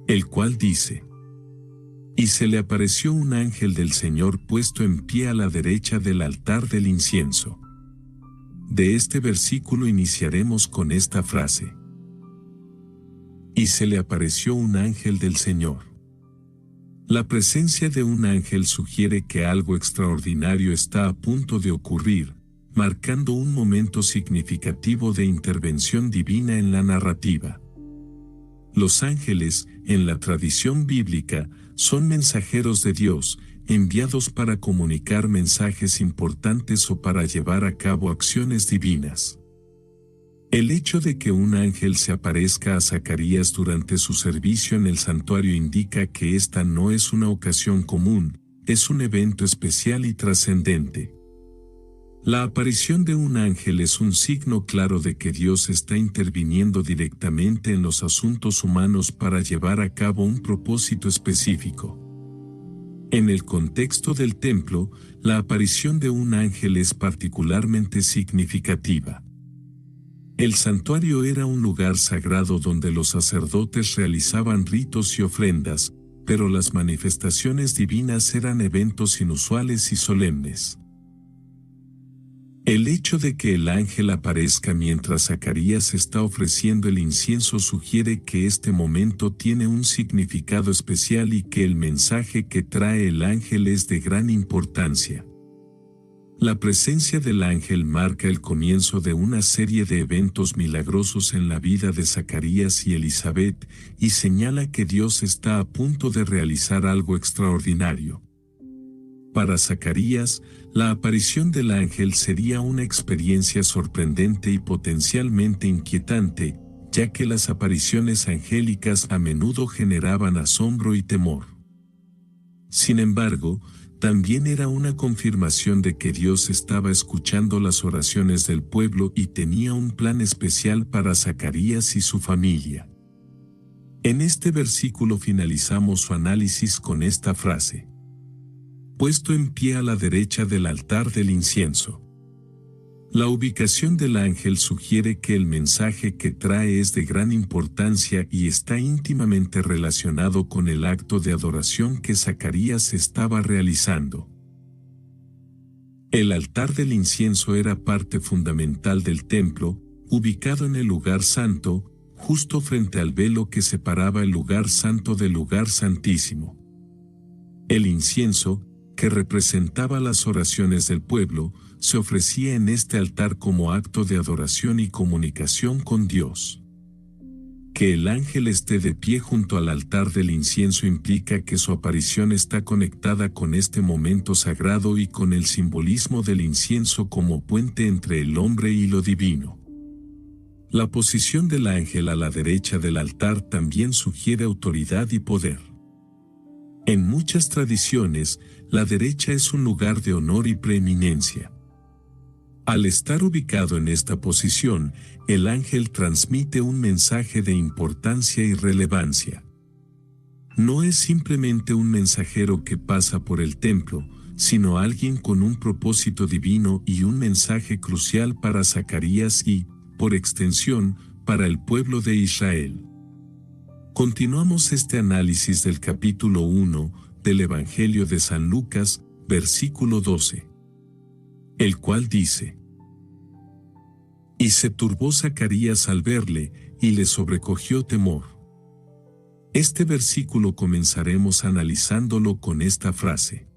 A: El cual dice: Y se le apareció un ángel del Señor puesto en pie a la derecha del altar del incienso. de este versículo iniciaremos con esta frase: y se le apareció un ángel del Señor. La presencia de un ángel sugiere que algo extraordinario está a punto de ocurrir, marcando un momento significativo de intervención divina en la narrativa. Los ángeles, en la tradición bíblica, son mensajeros de Dios, enviados para comunicar mensajes importantes o para llevar a cabo acciones divinas. El hecho de que un ángel se aparezca a Zacarías durante su servicio en el santuario indica que esta no es una ocasión común, es un evento especial y trascendente. La aparición de un ángel es un signo claro de que Dios está interviniendo directamente en los asuntos humanos para llevar a cabo un propósito específico. En el contexto del templo, la aparición de un ángel es particularmente significativa. El santuario era un lugar sagrado donde los sacerdotes realizaban ritos y ofrendas, pero las manifestaciones divinas eran eventos inusuales y solemnes. El hecho de que el ángel aparezca mientras Zacarías está ofreciendo el incienso sugiere que este momento tiene un significado especial y que el mensaje que trae el ángel es de gran importancia. La presencia del ángel marca el comienzo de una serie de eventos milagrosos en la vida de Zacarías y Elizabeth y señala que Dios está a punto de realizar algo extraordinario. Para Zacarías, la aparición del ángel sería una experiencia sorprendente y potencialmente inquietante, ya que las apariciones angélicas a menudo generaban asombro y temor. Sin embargo, también era una confirmación de que Dios estaba escuchando las oraciones del pueblo y tenía un plan especial para Zacarías y su familia. En este versículo finalizamos su análisis con esta frase: puesto en pie a la derecha del altar del incienso. La ubicación del ángel sugiere que el mensaje que trae es de gran importancia y está íntimamente relacionado con el acto de adoración que Zacarías estaba realizando. El altar del incienso era parte fundamental del templo, ubicado en el lugar santo, justo frente al velo que separaba el lugar santo del lugar santísimo. El incienso, que representaba las oraciones del pueblo, se ofrecía en este altar como acto de adoración y comunicación con Dios. Que el ángel esté de pie junto al altar del incienso implica que su aparición está conectada con este momento sagrado y con el simbolismo del incienso como puente entre el hombre y lo divino. La posición del ángel a la derecha del altar también sugiere autoridad y poder. En muchas tradiciones, la derecha es un lugar de honor y preeminencia. Al estar ubicado en esta posición, el ángel transmite un mensaje de importancia y relevancia. No es simplemente un mensajero que pasa por el templo, sino alguien con un propósito divino y un mensaje crucial para Zacarías y, por extensión, para el pueblo de Israel. Continuamos este análisis del capítulo 1 del Evangelio de San Lucas, versículo 12, el cual dice: y se turbó Zacarías al verle, y le sobrecogió temor. Este versículo comenzaremos analizándolo con esta frase: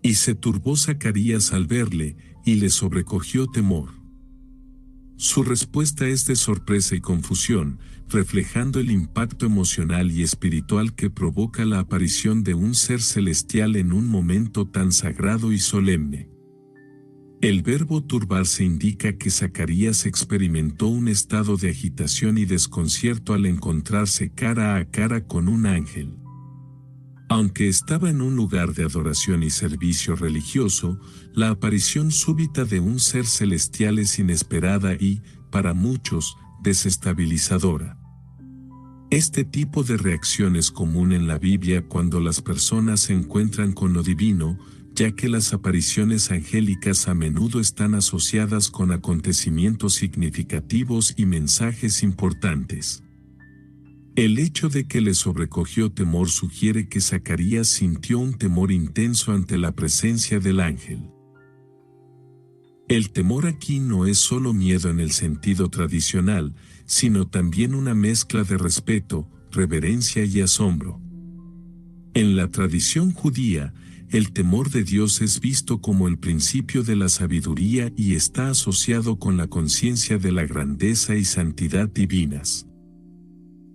A: y se turbó Zacarías al verle, y le sobrecogió temor. Su respuesta es de sorpresa y confusión, reflejando el impacto emocional y espiritual que provoca la aparición de un ser celestial en un momento tan sagrado y solemne. El verbo turbarse indica que Zacarías experimentó un estado de agitación y desconcierto al encontrarse cara a cara con un ángel. Aunque estaba en un lugar de adoración y servicio religioso, la aparición súbita de un ser celestial es inesperada y, para muchos, desestabilizadora. Este tipo de reacción es común en la Biblia cuando las personas se encuentran con lo divino, ya que las apariciones angélicas a menudo están asociadas con acontecimientos significativos y mensajes importantes. El hecho de que le sobrecogió temor sugiere que Zacarías sintió un temor intenso ante la presencia del ángel. El temor aquí no es solo miedo en el sentido tradicional, sino también una mezcla de respeto, reverencia y asombro. En la tradición judía, el temor de Dios es visto como el principio de la sabiduría y está asociado con la conciencia de la grandeza y santidad divinas.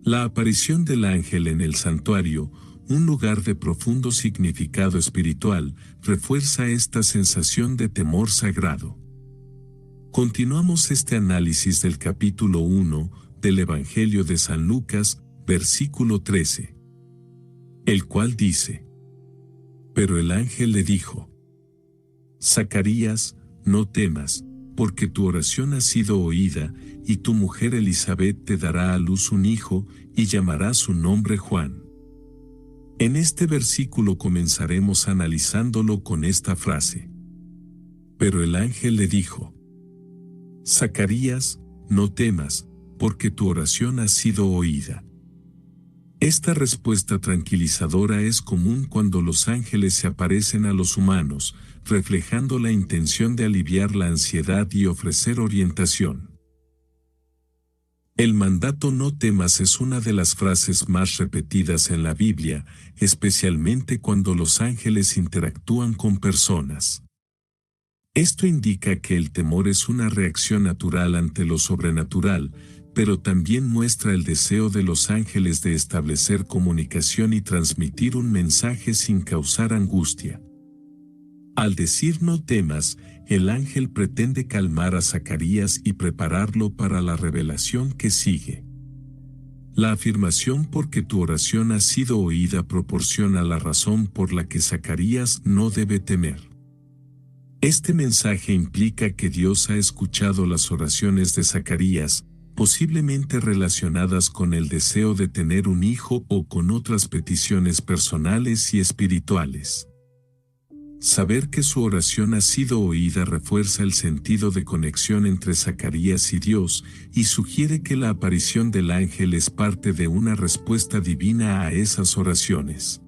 A: La aparición del ángel en el santuario, un lugar de profundo significado espiritual, refuerza esta sensación de temor sagrado. Continuamos este análisis del capítulo 1 del Evangelio de San Lucas, versículo 13, el cual dice: Pero el ángel le dijo: Zacarías, no temas, porque tu oración ha sido oída, y tu mujer Elisabet te dará a luz un hijo, y llamará su nombre Juan. En este versículo comenzaremos analizándolo con esta frase. Pero el ángel le dijo: Zacarías, no temas, porque tu oración ha sido oída. Esta respuesta tranquilizadora es común cuando los ángeles se aparecen a los humanos, reflejando la intención de aliviar la ansiedad y ofrecer orientación. El mandato no temas es una de las frases más repetidas en la Biblia, especialmente cuando los ángeles interactúan con personas. Esto indica que el temor es una reacción natural ante lo sobrenatural, pero también muestra el deseo de los ángeles de establecer comunicación y transmitir un mensaje sin causar angustia. Al decir no temas, el ángel pretende calmar a Zacarías y prepararlo para la revelación que sigue. La afirmación porque tu oración ha sido oída proporciona la razón por la que Zacarías no debe temer. Este mensaje implica que Dios ha escuchado las oraciones de Zacarías, posiblemente relacionadas con el deseo de tener un hijo o con otras peticiones personales y espirituales. Saber que su oración ha sido oída refuerza el sentido de conexión entre Zacarías y Dios y sugiere que la aparición del ángel es parte de una respuesta divina a esas oraciones.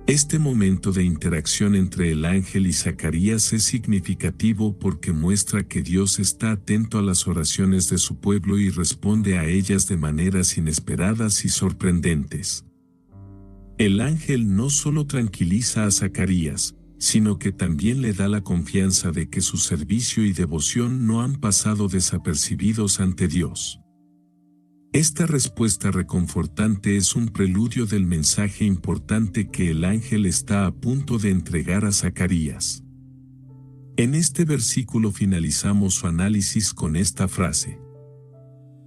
A: Este momento de interacción entre el ángel y Zacarías es significativo porque muestra que Dios está atento a las oraciones de su pueblo y responde a ellas de maneras inesperadas y sorprendentes. El ángel no solo tranquiliza a Zacarías, sino que también le da la confianza de que su servicio y devoción no han pasado desapercibidos ante Dios. Esta respuesta reconfortante es un preludio del mensaje importante que el ángel está a punto de entregar a Zacarías. En este versículo finalizamos su análisis con esta frase: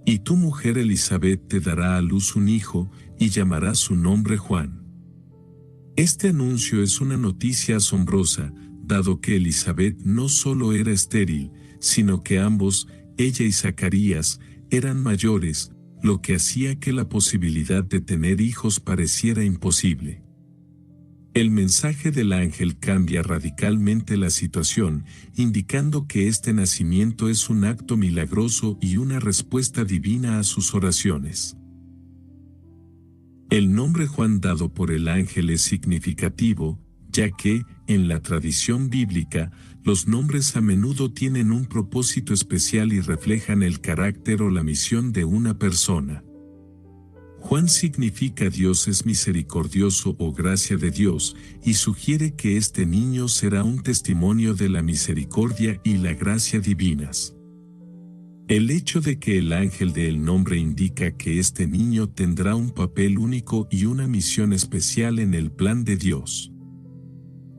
A: Y tu mujer Elisabet te dará a luz un hijo, y llamará su nombre Juan. Este anuncio es una noticia asombrosa, dado que Elisabet no solo era estéril, sino que ambos, ella y Zacarías, eran mayores, lo que hacía que la posibilidad de tener hijos pareciera imposible. El mensaje del ángel cambia radicalmente la situación, indicando que este nacimiento es un acto milagroso y una respuesta divina a sus oraciones. El nombre Juan dado por el ángel es significativo, ya que, en la tradición bíblica, los nombres a menudo tienen un propósito especial y reflejan el carácter o la misión de una persona. Juan significa Dios es misericordioso o gracia de Dios, y sugiere que este niño será un testimonio de la misericordia y la gracia divinas. El hecho de que el ángel dé el nombre indica que este niño tendrá un papel único y una misión especial en el plan de Dios.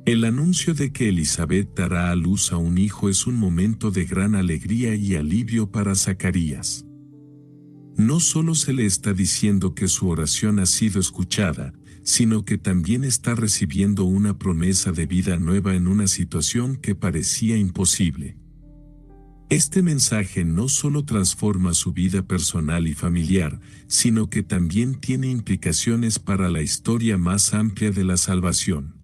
A: El anuncio de que Elisabet dará a luz a un hijo es un momento de gran alegría y alivio para Zacarías. No solo se le está diciendo que su oración ha sido escuchada, sino que también está recibiendo una promesa de vida nueva en una situación que parecía imposible. Este mensaje no solo transforma su vida personal y familiar, sino que también tiene implicaciones para la historia más amplia de la salvación.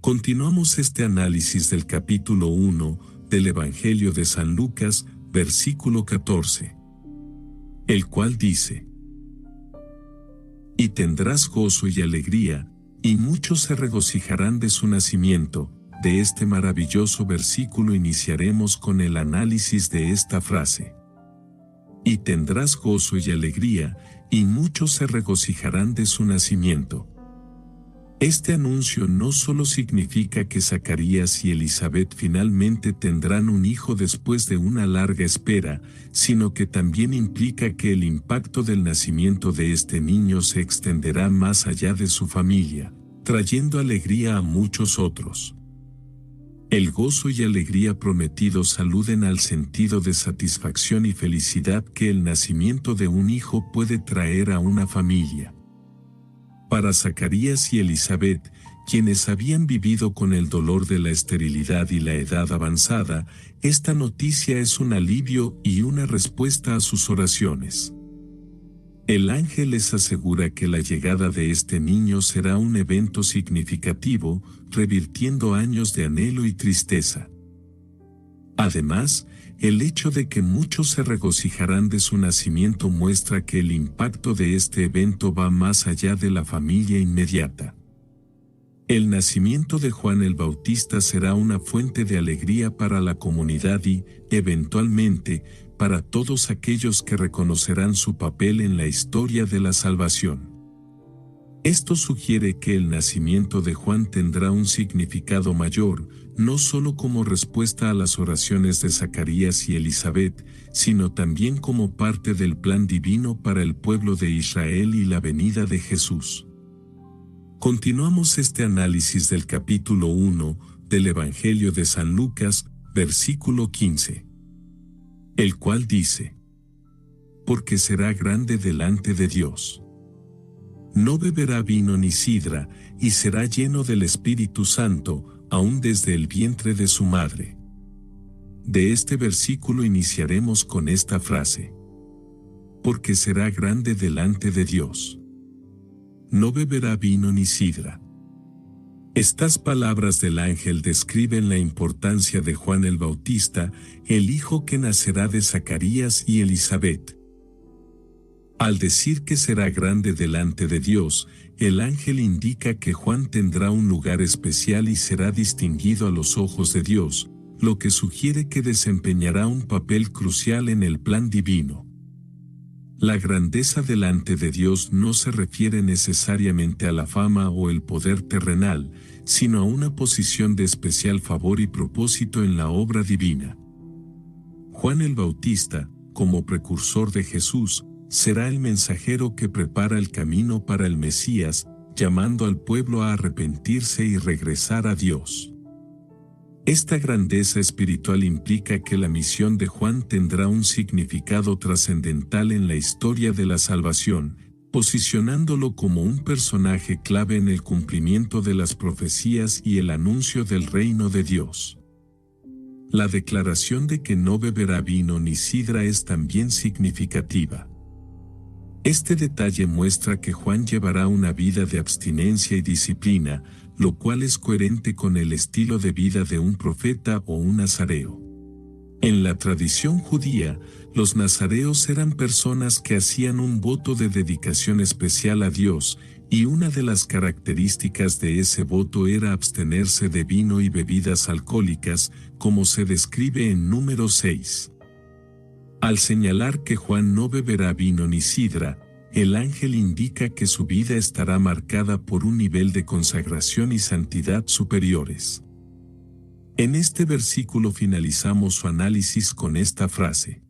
A: Continuamos este análisis del capítulo 1 del Evangelio de San Lucas, versículo 14, el cual dice: Y tendrás gozo y alegría, y muchos se regocijarán de su nacimiento, de este maravilloso versículo iniciaremos con el análisis de esta frase. Y tendrás gozo y alegría, y muchos se regocijarán de su nacimiento. Este anuncio no solo significa que Zacarías y Elizabeth finalmente tendrán un hijo después de una larga espera, sino que también implica que el impacto del nacimiento de este niño se extenderá más allá de su familia, trayendo alegría a muchos otros. El gozo y alegría prometidos aluden al sentido de satisfacción y felicidad que el nacimiento de un hijo puede traer a una familia. Para Zacarías y Elizabeth, quienes habían vivido con el dolor de la esterilidad y la edad avanzada, esta noticia es un alivio y una respuesta a sus oraciones. El ángel les asegura que la llegada de este niño será un evento significativo, revirtiendo años de anhelo y tristeza. Además, el hecho de que muchos se regocijarán de su nacimiento muestra que el impacto de este evento va más allá de la familia inmediata. El nacimiento de Juan el Bautista será una fuente de alegría para la comunidad y, eventualmente, para todos aquellos que reconocerán su papel en la historia de la salvación. Esto sugiere que el nacimiento de Juan tendrá un significado mayor, no solo como respuesta a las oraciones de Zacarías y Elizabeth, sino también como parte del plan divino para el pueblo de Israel y la venida de Jesús. Continuamos este análisis del capítulo 1 del Evangelio de San Lucas, versículo 15. El cual dice: porque será grande delante de Dios. No beberá vino ni sidra, y será lleno del Espíritu Santo, aún desde el vientre de su madre. De este versículo iniciaremos con esta frase: porque será grande delante de Dios. No beberá vino ni sidra. Estas palabras del ángel describen la importancia de Juan el Bautista, el hijo que nacerá de Zacarías y Elizabeth. Al decir que será grande delante de Dios, el ángel indica que Juan tendrá un lugar especial y será distinguido a los ojos de Dios, lo que sugiere que desempeñará un papel crucial en el plan divino. La grandeza delante de Dios no se refiere necesariamente a la fama o el poder terrenal, sino a una posición de especial favor y propósito en la obra divina. Juan el Bautista, como precursor de Jesús, será el mensajero que prepara el camino para el Mesías, llamando al pueblo a arrepentirse y regresar a Dios. Esta grandeza espiritual implica que la misión de Juan tendrá un significado trascendental en la historia de la salvación, posicionándolo como un personaje clave en el cumplimiento de las profecías y el anuncio del reino de Dios. La declaración de que no beberá vino ni sidra es también significativa. Este detalle muestra que Juan llevará una vida de abstinencia y disciplina, lo cual es coherente con el estilo de vida de un profeta o un nazareo. En la tradición judía, los nazareos eran personas que hacían un voto de dedicación especial a Dios, y una de las características de ese voto era abstenerse de vino y bebidas alcohólicas, como se describe en Número 6. Al señalar que Juan no beberá vino ni sidra, el ángel indica que su vida estará marcada por un nivel de consagración y santidad superiores. En este versículo finalizamos su análisis con esta frase: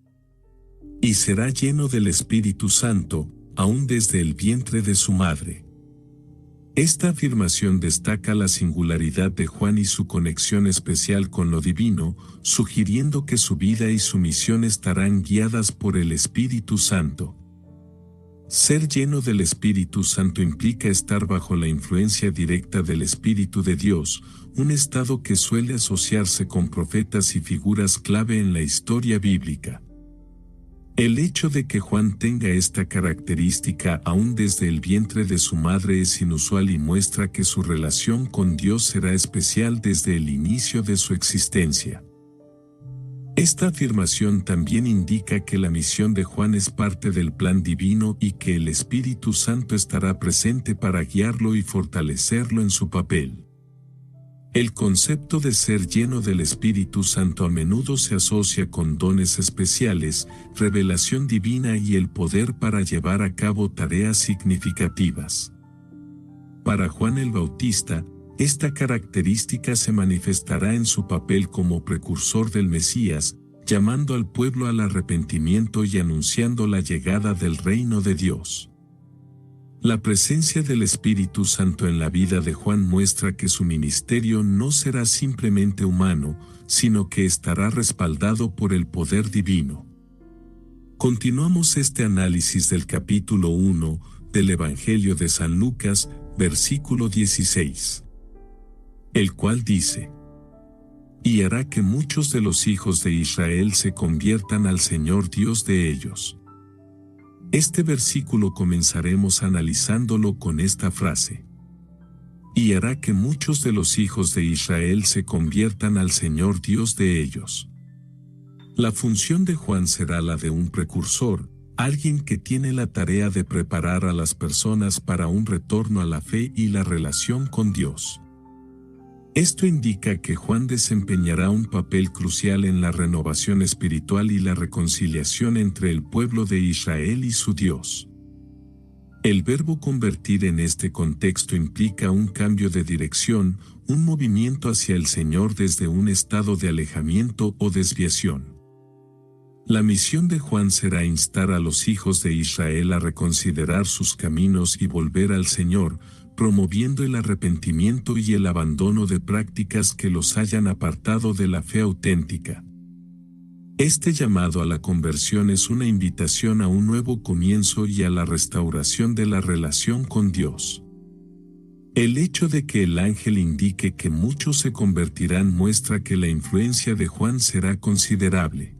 A: y será lleno del Espíritu Santo, aún desde el vientre de su madre. Esta afirmación destaca la singularidad de Juan y su conexión especial con lo divino, sugiriendo que su vida y su misión estarán guiadas por el Espíritu Santo. Ser lleno del Espíritu Santo implica estar bajo la influencia directa del Espíritu de Dios, un estado que suele asociarse con profetas y figuras clave en la historia bíblica. El hecho de que Juan tenga esta característica aún desde el vientre de su madre es inusual y muestra que su relación con Dios será especial desde el inicio de su existencia. Esta afirmación también indica que la misión de Juan es parte del plan divino y que el Espíritu Santo estará presente para guiarlo y fortalecerlo en su papel. El concepto de ser lleno del Espíritu Santo a menudo se asocia con dones especiales, revelación divina y el poder para llevar a cabo tareas significativas. Para Juan el Bautista, esta característica se manifestará en su papel como precursor del Mesías, llamando al pueblo al arrepentimiento y anunciando la llegada del reino de Dios. La presencia del Espíritu Santo en la vida de Juan muestra que su ministerio no será simplemente humano, sino que estará respaldado por el poder divino. Continuamos este análisis del capítulo 1 del Evangelio de San Lucas, versículo 16. El cual dice: y hará que muchos de los hijos de Israel se conviertan al Señor Dios de ellos. Este versículo comenzaremos analizándolo con esta frase: y hará que muchos de los hijos de Israel se conviertan al Señor Dios de ellos. La función de Juan será la de un precursor, alguien que tiene la tarea de preparar a las personas para un retorno a la fe y la relación con Dios. Esto indica que Juan desempeñará un papel crucial en la renovación espiritual y la reconciliación entre el pueblo de Israel y su Dios. El verbo convertir en este contexto implica un cambio de dirección, un movimiento hacia el Señor desde un estado de alejamiento o desviación. La misión de Juan será instar a los hijos de Israel a reconsiderar sus caminos y volver al Señor, promoviendo el arrepentimiento y el abandono de prácticas que los hayan apartado de la fe auténtica. Este llamado a la conversión es una invitación a un nuevo comienzo y a la restauración de la relación con Dios. El hecho de que el ángel indique que muchos se convertirán muestra que la influencia de Juan será considerable.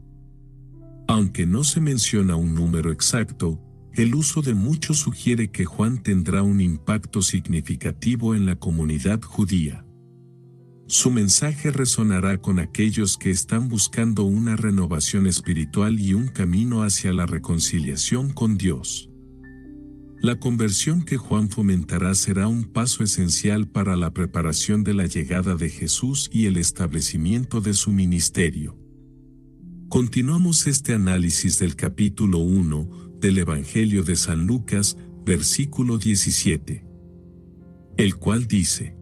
A: Aunque no se menciona un número exacto, el uso de muchos sugiere que Juan tendrá un impacto significativo en la comunidad judía. Su mensaje resonará con aquellos que están buscando una renovación espiritual y un camino hacia la reconciliación con Dios. La conversión que Juan fomentará será un paso esencial para la preparación de la llegada de Jesús y el establecimiento de su ministerio. Continuamos este análisis del capítulo 1 del Evangelio de San Lucas, versículo 17. El cual dice: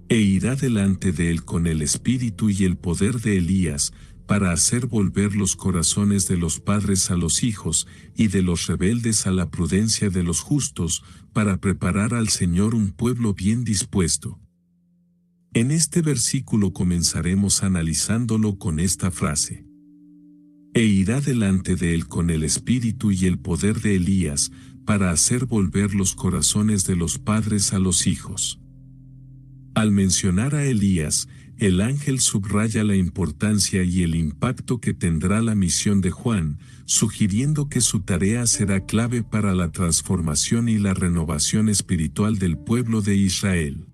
A: e irá delante de él con el espíritu y el poder de Elías, para hacer volver los corazones de los padres a los hijos, y de los rebeldes a la prudencia de los justos, para preparar al Señor un pueblo bien dispuesto. En este versículo comenzaremos analizándolo con esta frase: e irá delante de él con el espíritu y el poder de Elías, para hacer volver los corazones de los padres a los hijos. Al mencionar a Elías, el ángel subraya la importancia y el impacto que tendrá la misión de Juan, sugiriendo que su tarea será clave para la transformación y la renovación espiritual del pueblo de Israel.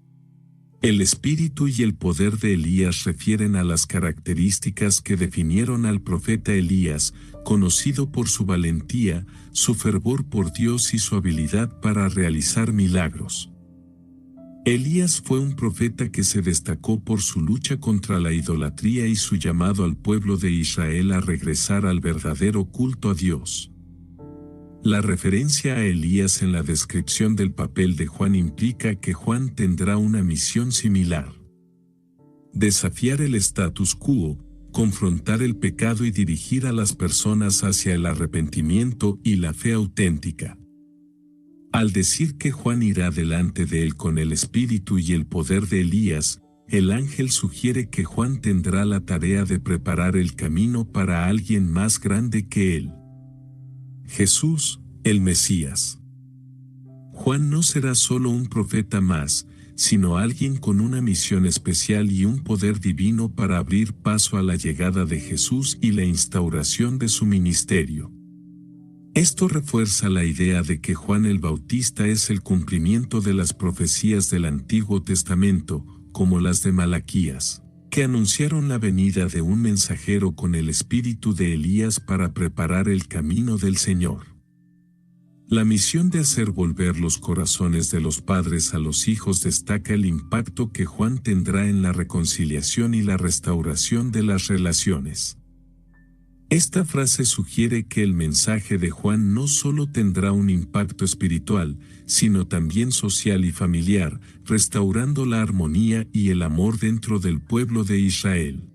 A: El espíritu y el poder de Elías refieren a las características que definieron al profeta Elías, conocido por su valentía, su fervor por Dios y su habilidad para realizar milagros. Elías fue un profeta que se destacó por su lucha contra la idolatría y su llamado al pueblo de Israel a regresar al verdadero culto a Dios. La referencia a Elías en la descripción del papel de Juan implica que Juan tendrá una misión similar: desafiar el status quo, confrontar el pecado y dirigir a las personas hacia el arrepentimiento y la fe auténtica. Al decir que Juan irá delante de él con el espíritu y el poder de Elías, el ángel sugiere que Juan tendrá la tarea de preparar el camino para alguien más grande que él: Jesús, el Mesías. Juan no será solo un profeta más, sino alguien con una misión especial y un poder divino para abrir paso a la llegada de Jesús y la instauración de su ministerio. Esto refuerza la idea de que Juan el Bautista es el cumplimiento de las profecías del Antiguo Testamento, como las de Malaquías, que anunciaron la venida de un mensajero con el espíritu de Elías para preparar el camino del Señor. La misión de hacer volver los corazones de los padres a los hijos destaca el impacto que Juan tendrá en la reconciliación y la restauración de las relaciones. Esta frase sugiere que el mensaje de Juan no solo tendrá un impacto espiritual, sino también social y familiar, restaurando la armonía y el amor dentro del pueblo de Israel.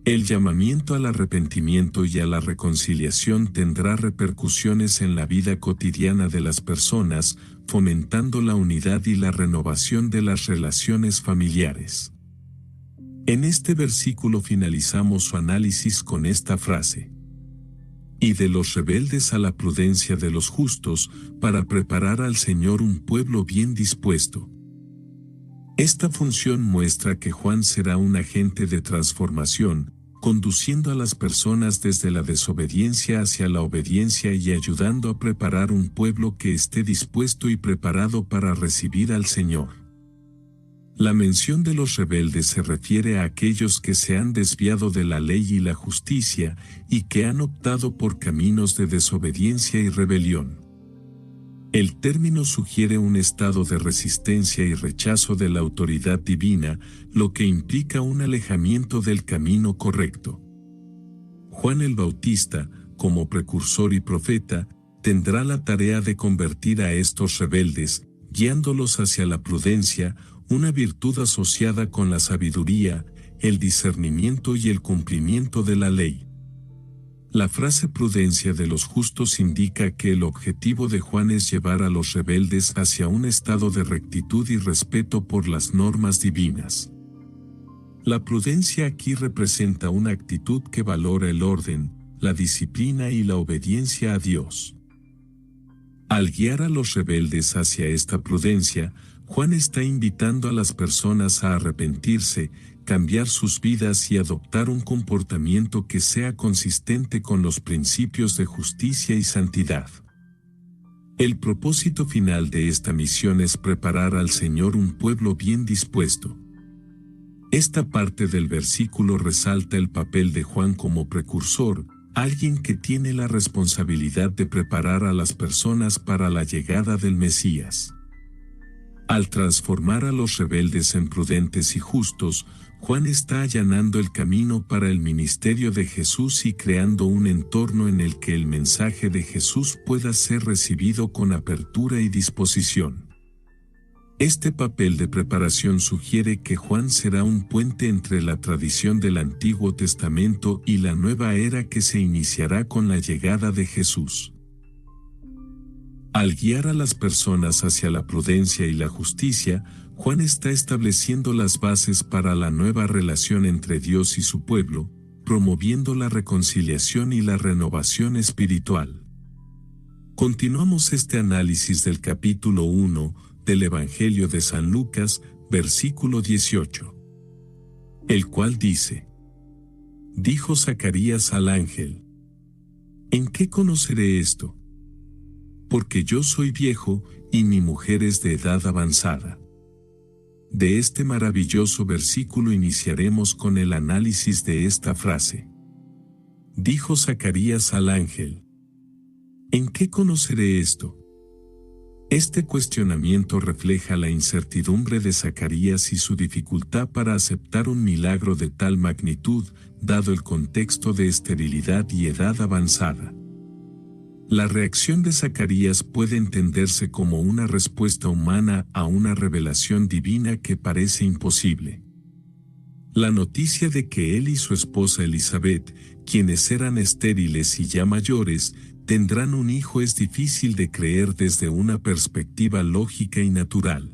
A: El llamamiento al arrepentimiento y a la reconciliación tendrá repercusiones en la vida cotidiana de las personas, fomentando la unidad y la renovación de las relaciones familiares. En este versículo finalizamos su análisis con esta frase: y de los rebeldes a la prudencia de los justos, para preparar al Señor un pueblo bien dispuesto. Esta función muestra que Juan será un agente de transformación, conduciendo a las personas desde la desobediencia hacia la obediencia y ayudando a preparar un pueblo que esté dispuesto y preparado para recibir al Señor. La mención de los rebeldes se refiere a aquellos que se han desviado de la ley y la justicia y que han optado por caminos de desobediencia y rebelión. El término sugiere un estado de resistencia y rechazo de la autoridad divina, lo que implica un alejamiento del camino correcto. Juan el Bautista, como precursor y profeta, tendrá la tarea de convertir a estos rebeldes, guiándolos hacia la prudencia, una virtud asociada con la sabiduría, el discernimiento y el cumplimiento de la ley. La frase prudencia de los justos indica que el objetivo de Juan es llevar a los rebeldes hacia un estado de rectitud y respeto por las normas divinas. La prudencia aquí representa una actitud que valora el orden, la disciplina y la obediencia a Dios. Al guiar a los rebeldes hacia esta prudencia, Juan está invitando a las personas a arrepentirse, cambiar sus vidas y adoptar un comportamiento que sea consistente con los principios de justicia y santidad. El propósito final de esta misión es preparar al Señor un pueblo bien dispuesto. Esta parte del versículo resalta el papel de Juan como precursor, alguien que tiene la responsabilidad de preparar a las personas para la llegada del Mesías. Al transformar a los rebeldes en prudentes y justos, Juan está allanando el camino para el ministerio de Jesús y creando un entorno en el que el mensaje de Jesús pueda ser recibido con apertura y disposición. Este papel de preparación sugiere que Juan será un puente entre la tradición del Antiguo Testamento y la nueva era que se iniciará con la llegada de Jesús. Al guiar a las personas hacia la prudencia y la justicia, Juan está estableciendo las bases para la nueva relación entre Dios y su pueblo, promoviendo la reconciliación y la renovación espiritual. Continuamos este análisis del capítulo 1 del Evangelio de San Lucas, versículo 18. El cual dice: dijo Zacarías al ángel: ¿en qué conoceré esto? Porque yo soy viejo y mi mujer es de edad avanzada. De este maravilloso versículo iniciaremos con el análisis de esta frase. Dijo Zacarías al ángel: ¿en qué conoceré esto? Este cuestionamiento refleja la incertidumbre de Zacarías y su dificultad para aceptar un milagro de tal magnitud, dado el contexto de esterilidad y edad avanzada. La reacción de Zacarías puede entenderse como una respuesta humana a una revelación divina que parece imposible. La noticia de que él y su esposa Elizabeth, quienes eran estériles y ya mayores, tendrán un hijo es difícil de creer desde una perspectiva lógica y natural.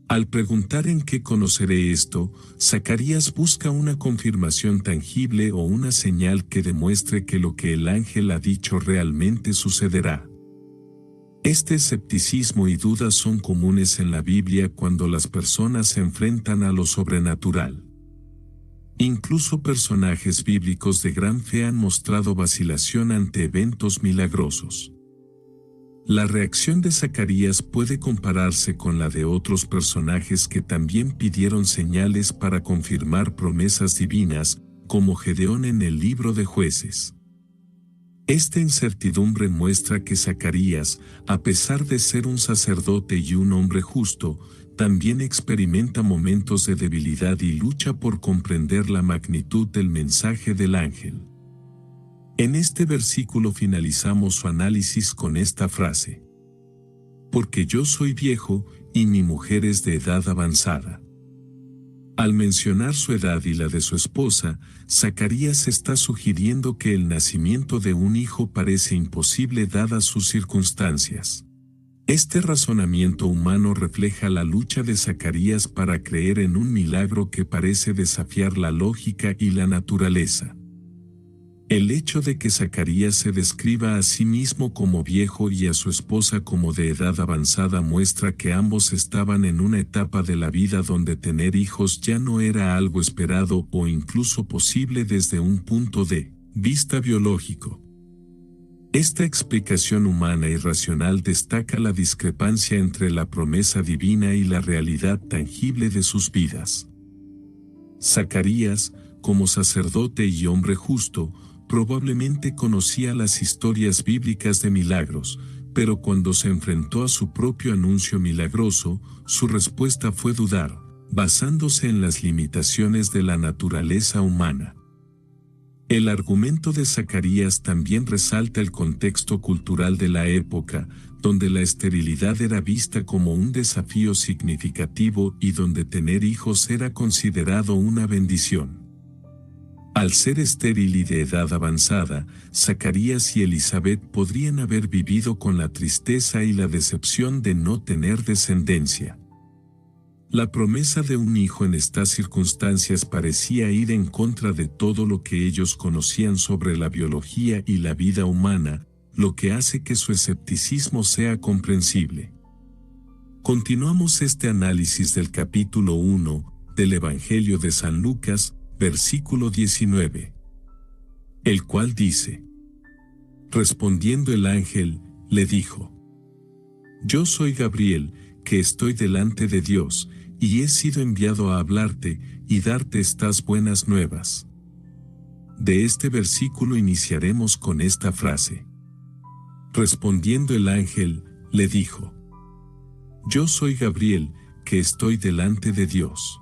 A: Al preguntar en qué conoceré esto, Zacarías busca una confirmación tangible o una señal que demuestre que lo que el ángel ha dicho realmente sucederá. Este escepticismo y dudas son comunes en la Biblia cuando las personas se enfrentan a lo sobrenatural. Incluso personajes bíblicos de gran fe han mostrado vacilación ante eventos milagrosos. La reacción de Zacarías puede compararse con la de otros personajes que también pidieron señales para confirmar promesas divinas, como Gedeón en el libro de Jueces. Esta incertidumbre muestra que Zacarías, a pesar de ser un sacerdote y un hombre justo, también experimenta momentos de debilidad y lucha por comprender la magnitud del mensaje del ángel. En este versículo finalizamos su análisis con esta frase: porque yo soy viejo y mi mujer es de edad avanzada. Al mencionar su edad y la de su esposa, Zacarías está sugiriendo que el nacimiento de un hijo parece imposible dadas sus circunstancias. Este razonamiento humano refleja la lucha de Zacarías para creer en un milagro que parece desafiar la lógica y la naturaleza. El hecho de que Zacarías se describa a sí mismo como viejo y a su esposa como de edad avanzada muestra que ambos estaban en una etapa de la vida donde tener hijos ya no era algo esperado o incluso posible desde un punto de vista biológico. Esta explicación humana y racional destaca la discrepancia entre la promesa divina y la realidad tangible de sus vidas. Zacarías, como sacerdote y hombre justo, probablemente conocía las historias bíblicas de milagros, pero cuando se enfrentó a su propio anuncio milagroso, su respuesta fue dudar, basándose en las limitaciones de la naturaleza humana. El argumento de Zacarías también resalta el contexto cultural de la época, donde la esterilidad era vista como un desafío significativo y donde tener hijos era considerado una bendición. Al ser estéril y de edad avanzada, Zacarías y Elizabeth podrían haber vivido con la tristeza y la decepción de no tener descendencia. La promesa de un hijo en estas circunstancias parecía ir en contra de todo lo que ellos conocían sobre la biología y la vida humana, lo que hace que su escepticismo sea comprensible. Continuamos este análisis del capítulo 1 del Evangelio de San Lucas, versículo 19, el cual dice: respondiendo el ángel, le dijo: yo soy Gabriel, que estoy delante de Dios, y he sido enviado a hablarte y darte estas buenas nuevas. De este versículo iniciaremos con esta frase. Respondiendo el ángel, le dijo: yo soy Gabriel, que estoy delante de Dios.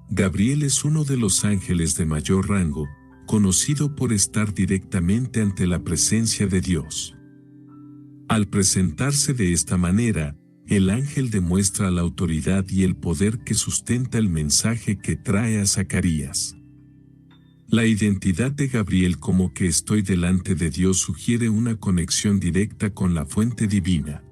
A: Gabriel es uno de los ángeles de mayor rango, conocido por estar directamente ante la presencia de Dios. Al presentarse de esta manera, el ángel demuestra la autoridad y el poder que sustenta el mensaje que trae a Zacarías. La identidad de Gabriel como que estoy delante de Dios sugiere una conexión directa con la fuente divina.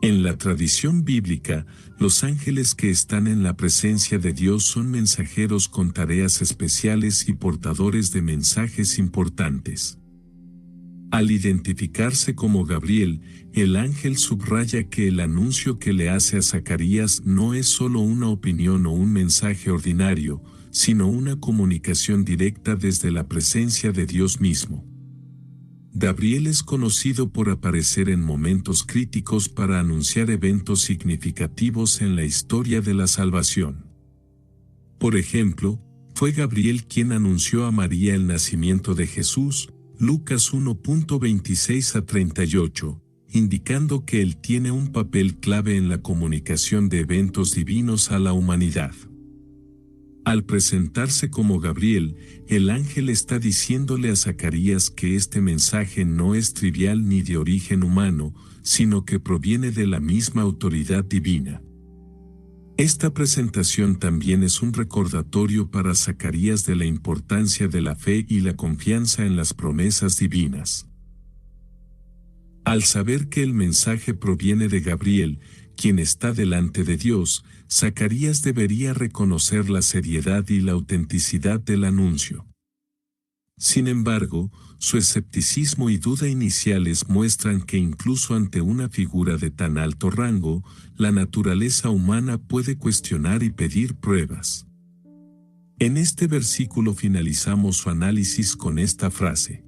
A: En la tradición bíblica, los ángeles que están en la presencia de Dios son mensajeros con tareas especiales y portadores de mensajes importantes. Al identificarse como Gabriel, el ángel subraya que el anuncio que le hace a Zacarías no es solo una opinión o un mensaje ordinario, sino una comunicación directa desde la presencia de Dios mismo. Gabriel es conocido por aparecer en momentos críticos para anunciar eventos significativos en la historia de la salvación. Por ejemplo, fue Gabriel quien anunció a María el nacimiento de Jesús, Lucas 1.26 a 38, indicando que él tiene un papel clave en la comunicación de eventos divinos a la humanidad. Al presentarse como Gabriel, el ángel está diciéndole a Zacarías que este mensaje no es trivial ni de origen humano, sino que proviene de la misma autoridad divina. Esta presentación también es un recordatorio para Zacarías de la importancia de la fe y la confianza en las promesas divinas. Al saber que el mensaje proviene de Gabriel, quien está delante de Dios, Zacarías debería reconocer la seriedad y la autenticidad del anuncio. Sin embargo, su escepticismo y duda iniciales muestran que incluso ante una figura de tan alto rango, la naturaleza humana puede cuestionar y pedir pruebas. En este versículo finalizamos su análisis con esta frase: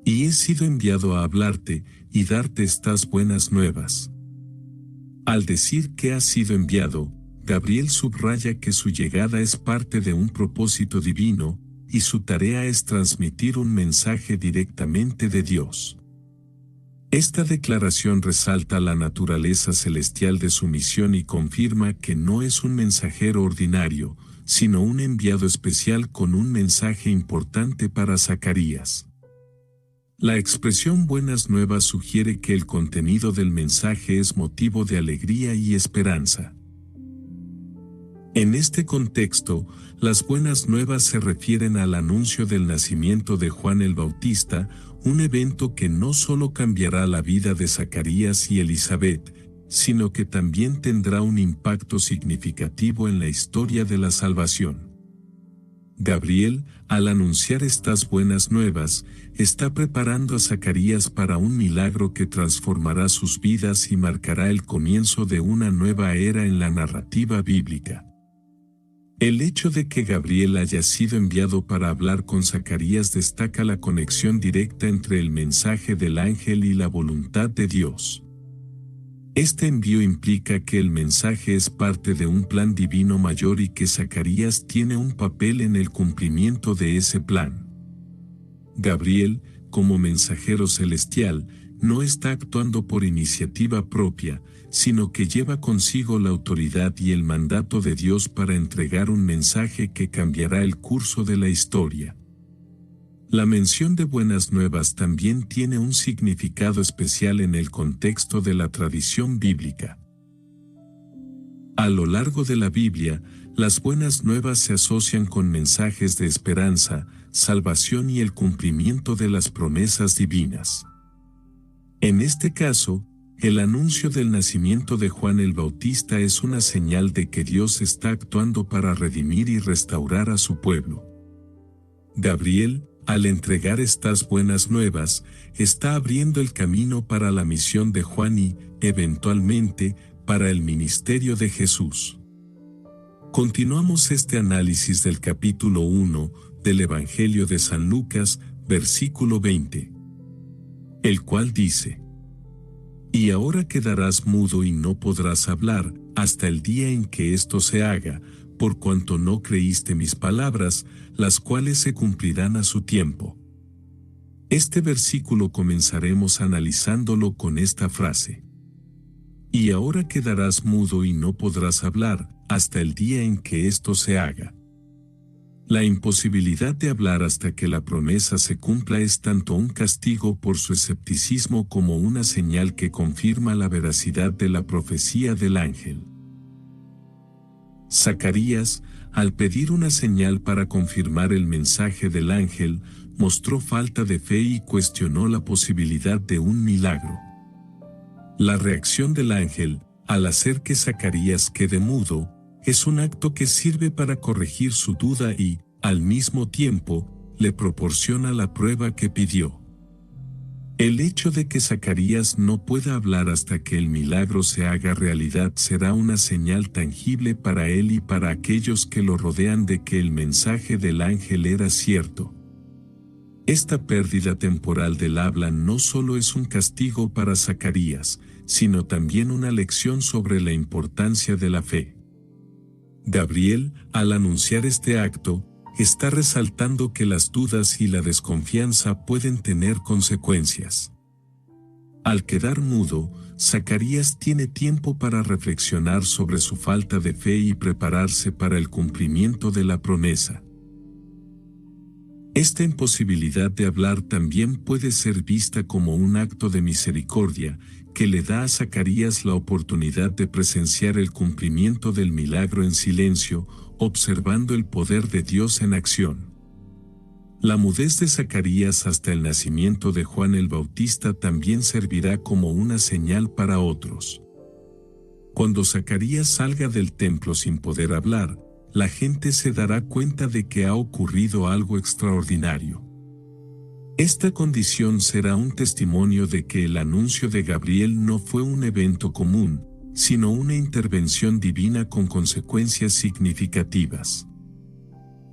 A: y he sido enviado a hablarte y darte estas buenas nuevas. Al decir que ha sido enviado, Gabriel subraya que su llegada es parte de un propósito divino, y su tarea es transmitir un mensaje directamente de Dios. Esta declaración resalta la naturaleza celestial de su misión y confirma que no es un mensajero ordinario, sino un enviado especial con un mensaje importante para Zacarías. La expresión buenas nuevas sugiere que el contenido del mensaje es motivo de alegría y esperanza. En este contexto, las buenas nuevas se refieren al anuncio del nacimiento de Juan el Bautista, un evento que no solo cambiará la vida de Zacarías y Elizabeth, sino que también tendrá un impacto significativo en la historia de la salvación. Gabriel, al anunciar estas buenas nuevas, está preparando a Zacarías para un milagro que transformará sus vidas y marcará el comienzo de una nueva era en la narrativa bíblica. El hecho de que Gabriel haya sido enviado para hablar con Zacarías destaca la conexión directa entre el mensaje del ángel y la voluntad de Dios. Este envío implica que el mensaje es parte de un plan divino mayor y que Zacarías tiene un papel en el cumplimiento de ese plan. Gabriel, como mensajero celestial, no está actuando por iniciativa propia, sino que lleva consigo la autoridad y el mandato de Dios para entregar un mensaje que cambiará el curso de la historia. La mención de buenas nuevas también tiene un significado especial en el contexto de la tradición bíblica. A lo largo de la Biblia, las buenas nuevas se asocian con mensajes de esperanza, salvación y el cumplimiento de las promesas divinas. En este caso, el anuncio del nacimiento de Juan el Bautista es una señal de que Dios está actuando para redimir y restaurar a su pueblo. Gabriel, al entregar estas buenas nuevas, está abriendo el camino para la misión de Juan y, eventualmente, para el ministerio de Jesús. Continuamos este análisis del capítulo 1 del Evangelio de San Lucas, versículo 20, el cual dice: Y ahora quedarás mudo y no podrás hablar, hasta el día en que esto se haga, por cuanto no creíste mis palabras, las cuales se cumplirán a su tiempo. Este versículo comenzaremos analizándolo con esta frase: Y ahora quedarás mudo y no podrás hablar, hasta el día en que esto se haga. La imposibilidad de hablar hasta que la promesa se cumpla es tanto un castigo por su escepticismo como una señal que confirma la veracidad de la profecía del ángel. Zacarías, al pedir una señal para confirmar el mensaje del ángel, mostró falta de fe y cuestionó la posibilidad de un milagro. La reacción del ángel, al hacer que Zacarías quede mudo, es un acto que sirve para corregir su duda y, al mismo tiempo, le proporciona la prueba que pidió. El hecho de que Zacarías no pueda hablar hasta que el milagro se haga realidad será una señal tangible para él y para aquellos que lo rodean de que el mensaje del ángel era cierto. Esta pérdida temporal del habla no solo es un castigo para Zacarías, sino también una lección sobre la importancia de la fe. Gabriel, al anunciar este acto, está resaltando que las dudas y la desconfianza pueden tener consecuencias. Al quedar mudo, Zacarías tiene tiempo para reflexionar sobre su falta de fe y prepararse para el cumplimiento de la promesa. Esta imposibilidad de hablar también puede ser vista como un acto de misericordia, que le da a Zacarías la oportunidad de presenciar el cumplimiento del milagro en silencio, observando el poder de Dios en acción. La mudez de Zacarías hasta el nacimiento de Juan el Bautista también servirá como una señal para otros. Cuando Zacarías salga del templo sin poder hablar, la gente se dará cuenta de que ha ocurrido algo extraordinario. Esta condición será un testimonio de que el anuncio de Gabriel no fue un evento común, sino una intervención divina con consecuencias significativas.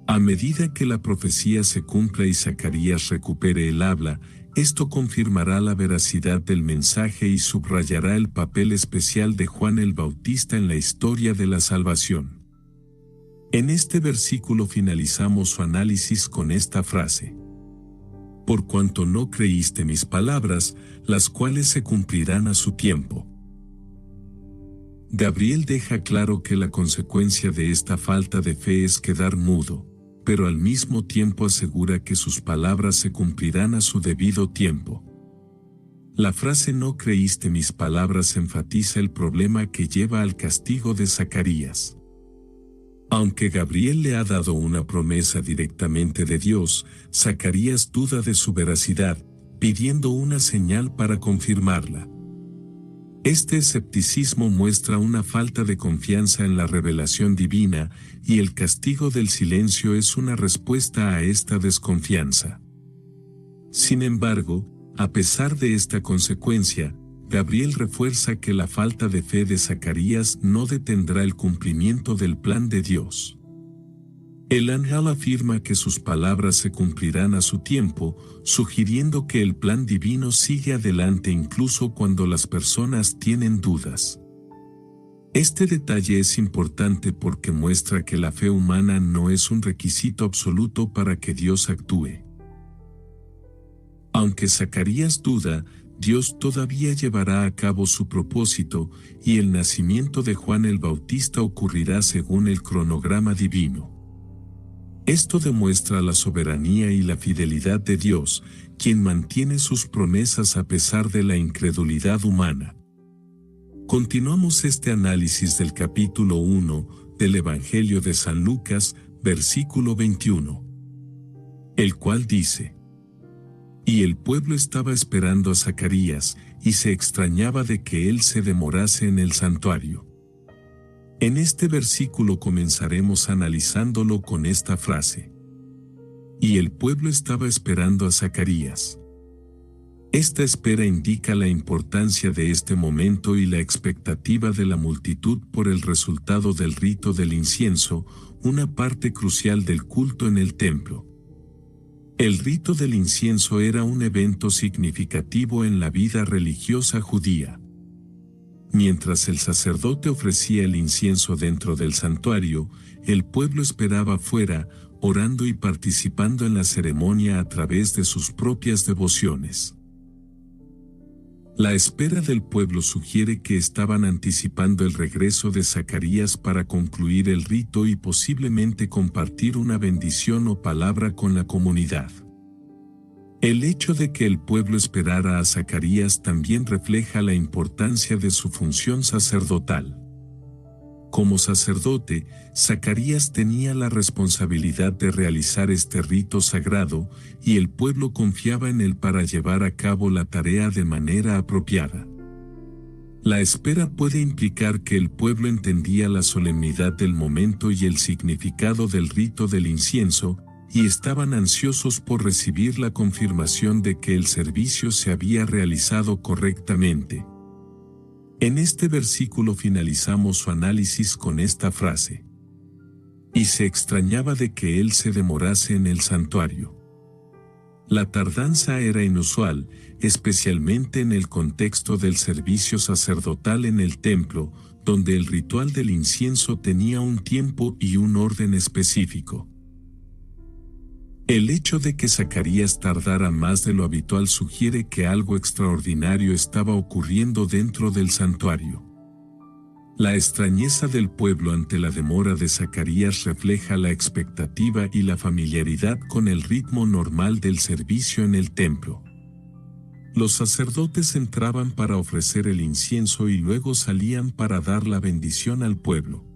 A: A medida que la profecía se cumpla y Zacarías recupere el habla, esto confirmará la veracidad del mensaje y subrayará el papel especial de Juan el Bautista en la historia de la salvación. En este versículo finalizamos su análisis con esta frase: por cuanto no creíste mis palabras, las cuales se cumplirán a su tiempo. Gabriel deja claro que la consecuencia de esta falta de fe es quedar mudo, pero al mismo tiempo asegura que sus palabras se cumplirán a su debido tiempo. La frase "no creíste mis palabras" enfatiza el problema que lleva al castigo de Zacarías. Aunque Gabriel le ha dado una promesa directamente de Dios, Zacarías duda de su veracidad, pidiendo una señal para confirmarla. Este escepticismo muestra una falta de confianza en la revelación divina, y el castigo del silencio es una respuesta a esta desconfianza. Sin embargo, a pesar de esta consecuencia, Gabriel refuerza que la falta de fe de Zacarías no detendrá el cumplimiento del plan de Dios. El ángel afirma que sus palabras se cumplirán a su tiempo, sugiriendo que el plan divino sigue adelante incluso cuando las personas tienen dudas. Este detalle es importante porque muestra que la fe humana no es un requisito absoluto para que Dios actúe. Aunque Zacarías duda, Dios todavía llevará a cabo su propósito, y el nacimiento de Juan el Bautista ocurrirá según el cronograma divino. Esto demuestra la soberanía y la fidelidad de Dios, quien mantiene sus promesas a pesar de la incredulidad humana. Continuamos este análisis del capítulo 1 del Evangelio de San Lucas, versículo 21, el cual dice: y el pueblo estaba esperando a Zacarías, y se extrañaba de que él se demorase en el santuario. En este versículo comenzaremos analizándolo con esta frase: y el pueblo estaba esperando a Zacarías. Esta espera indica la importancia de este momento y la expectativa de la multitud por el resultado del rito del incienso, una parte crucial del culto en el templo. El rito del incienso era un evento significativo en la vida religiosa judía. Mientras el sacerdote ofrecía el incienso dentro del santuario, el pueblo esperaba fuera, orando y participando en la ceremonia a través de sus propias devociones. La espera del pueblo sugiere que estaban anticipando el regreso de Zacarías para concluir el rito y posiblemente compartir una bendición o palabra con la comunidad. El hecho de que el pueblo esperara a Zacarías también refleja la importancia de su función sacerdotal. Como sacerdote, Zacarías tenía la responsabilidad de realizar este rito sagrado, y el pueblo confiaba en él para llevar a cabo la tarea de manera apropiada. La espera puede implicar que el pueblo entendía la solemnidad del momento y el significado del rito del incienso, y estaban ansiosos por recibir la confirmación de que el servicio se había realizado correctamente. En este versículo finalizamos su análisis con esta frase: y se extrañaba de que él se demorase en el santuario. La tardanza era inusual, especialmente en el contexto del servicio sacerdotal en el templo, donde el ritual del incienso tenía un tiempo y un orden específico. El hecho de que Zacarías tardara más de lo habitual sugiere que algo extraordinario estaba ocurriendo dentro del santuario. La extrañeza del pueblo ante la demora de Zacarías refleja la expectativa y la familiaridad con el ritmo normal del servicio en el templo. Los sacerdotes entraban para ofrecer el incienso y luego salían para dar la bendición al pueblo.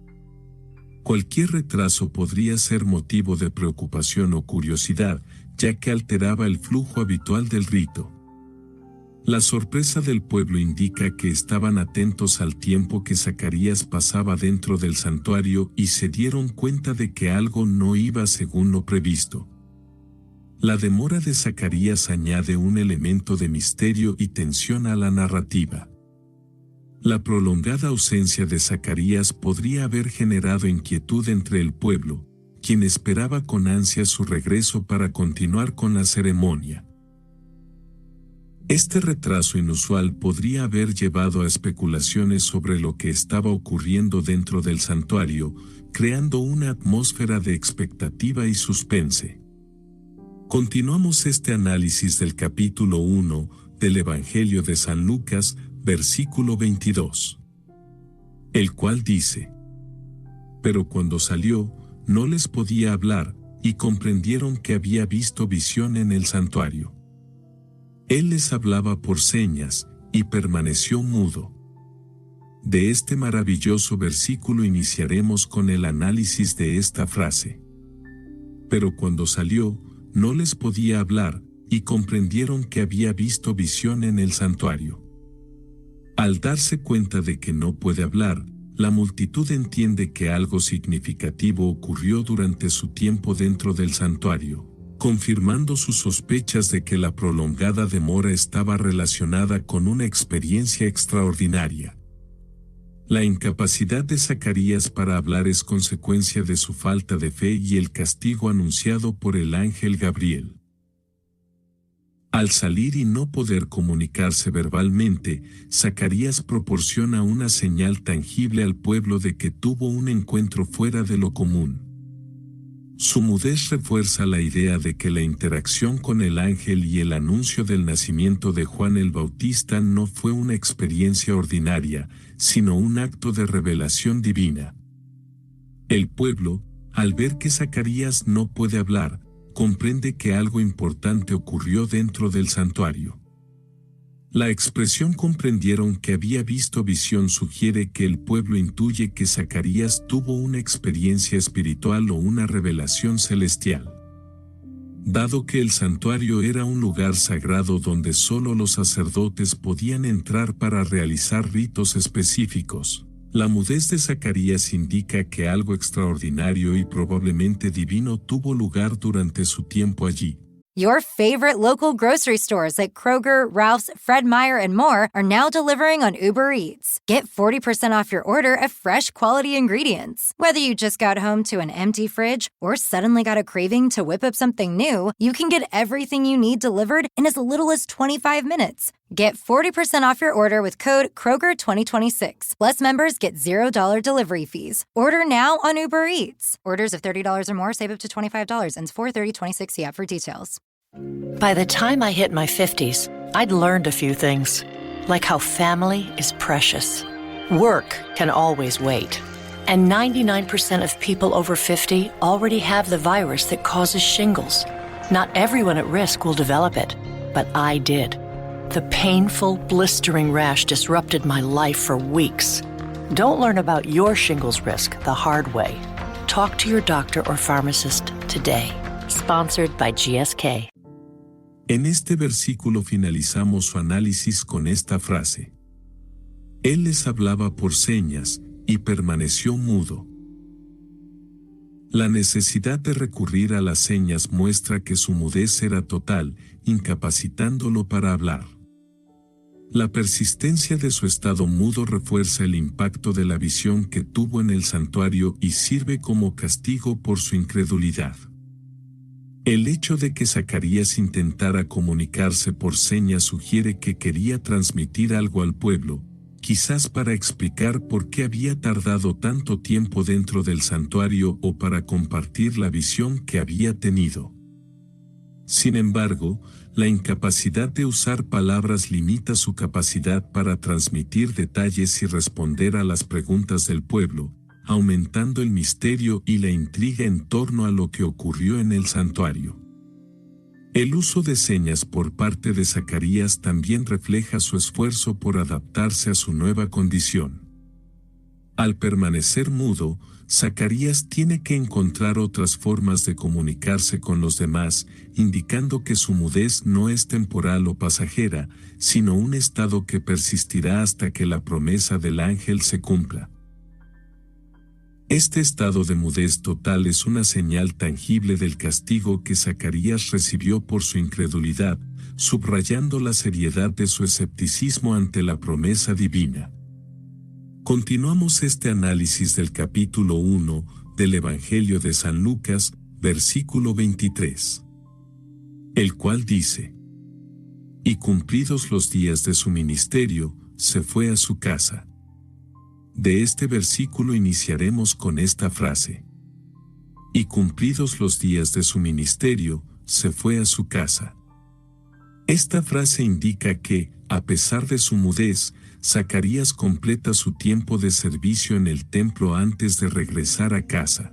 A: Cualquier retraso podría ser motivo de preocupación o curiosidad, ya que alteraba el flujo habitual del rito. La sorpresa del pueblo indica que estaban atentos al tiempo que Zacarías pasaba dentro del santuario y se dieron cuenta de que algo no iba según lo previsto. La demora de Zacarías añade un elemento de misterio y tensión a la narrativa. La prolongada ausencia de Zacarías podría haber generado inquietud entre el pueblo, quien esperaba con ansia su regreso para continuar con la ceremonia. Este retraso inusual podría haber llevado a especulaciones sobre lo que estaba ocurriendo dentro del santuario, creando una atmósfera de expectativa y suspense. Continuamos este análisis del capítulo 1 del Evangelio de San Lucas, versículo 22. El cual dice: Pero cuando salió, no les podía hablar, y comprendieron que había visto visión en el santuario. Él les hablaba por señas, y permaneció mudo. De este maravilloso versículo iniciaremos con el análisis de esta frase. Pero cuando salió, no les podía hablar, y comprendieron que había visto visión en el santuario. Al darse cuenta de que no puede hablar, la multitud entiende que algo significativo ocurrió durante su tiempo dentro del santuario, confirmando sus sospechas de que la prolongada demora estaba relacionada con una experiencia extraordinaria. La incapacidad de Zacarías para hablar es consecuencia de su falta de fe y el castigo anunciado por el ángel Gabriel. Al salir y no poder comunicarse verbalmente, Zacarías proporciona una señal tangible al pueblo de que tuvo un encuentro fuera de lo común. Su mudez refuerza la idea de que la interacción con el ángel y el anuncio del nacimiento de Juan el Bautista no fue una experiencia ordinaria, sino un acto de revelación divina. El pueblo, al ver que Zacarías no puede hablar, comprende que algo importante ocurrió dentro del santuario. La expresión comprendieron que había visto visión sugiere que el pueblo intuye que Zacarías tuvo una experiencia espiritual o una revelación celestial. Dado que el santuario era un lugar sagrado donde solo los sacerdotes podían entrar para realizar ritos específicos, la mudez de Zacarías indica que algo extraordinario y probablemente divino tuvo lugar durante su tiempo allí.
C: Your favorite local grocery stores like Kroger, Ralph's, Fred Meyer, and more are now delivering on Uber Eats. Get 40% off your order of fresh, quality ingredients. Whether you just got home to an empty fridge or suddenly got a craving to whip up something new, you can get everything you need delivered in as little as 25 minutes. Get 40% off your order with code Kroger2026. Plus, members get $0 delivery fees. Order now on Uber Eats. Orders of $30 or more save up to $25. Ends 4/30/26. See app for details.
D: By the time I hit my 50s, I'd learned a few things, like how family is precious. Work can always wait. And 99% of people over 50 already have the virus that causes shingles. Not everyone at risk will develop it, but I did. The painful, blistering rash disrupted my life for weeks. Don't learn about your shingles risk the hard way. Talk to your doctor or pharmacist today. Sponsored by GSK.
A: En este versículo finalizamos su análisis con esta frase. Él les hablaba por señas, y permaneció mudo. La necesidad de recurrir a las señas muestra que su mudez era total, incapacitándolo para hablar. La persistencia de su estado mudo refuerza el impacto de la visión que tuvo en el santuario y sirve como castigo por su incredulidad. El hecho de que Zacarías intentara comunicarse por señas sugiere que quería transmitir algo al pueblo, quizás para explicar por qué había tardado tanto tiempo dentro del santuario o para compartir la visión que había tenido. Sin embargo, la incapacidad de usar palabras limita su capacidad para transmitir detalles y responder a las preguntas del pueblo, aumentando el misterio y la intriga en torno a lo que ocurrió en el santuario. El uso de señas por parte de Zacarías también refleja su esfuerzo por adaptarse a su nueva condición. Al permanecer mudo, Zacarías tiene que encontrar otras formas de comunicarse con los demás, indicando que su mudez no es temporal o pasajera, sino un estado que persistirá hasta que la promesa del ángel se cumpla. Este estado de mudez total es una señal tangible del castigo que Zacarías recibió por su incredulidad, subrayando la seriedad de su escepticismo ante la promesa divina. Continuamos este análisis del capítulo 1 del Evangelio de San Lucas, versículo 23. El cual dice: Y cumplidos los días de su ministerio, se fue a su casa. De este versículo iniciaremos con esta frase. Y cumplidos los días de su ministerio, se fue a su casa. Esta frase indica que, a pesar de su mudez, Zacarías completa su tiempo de servicio en el templo antes de regresar a casa.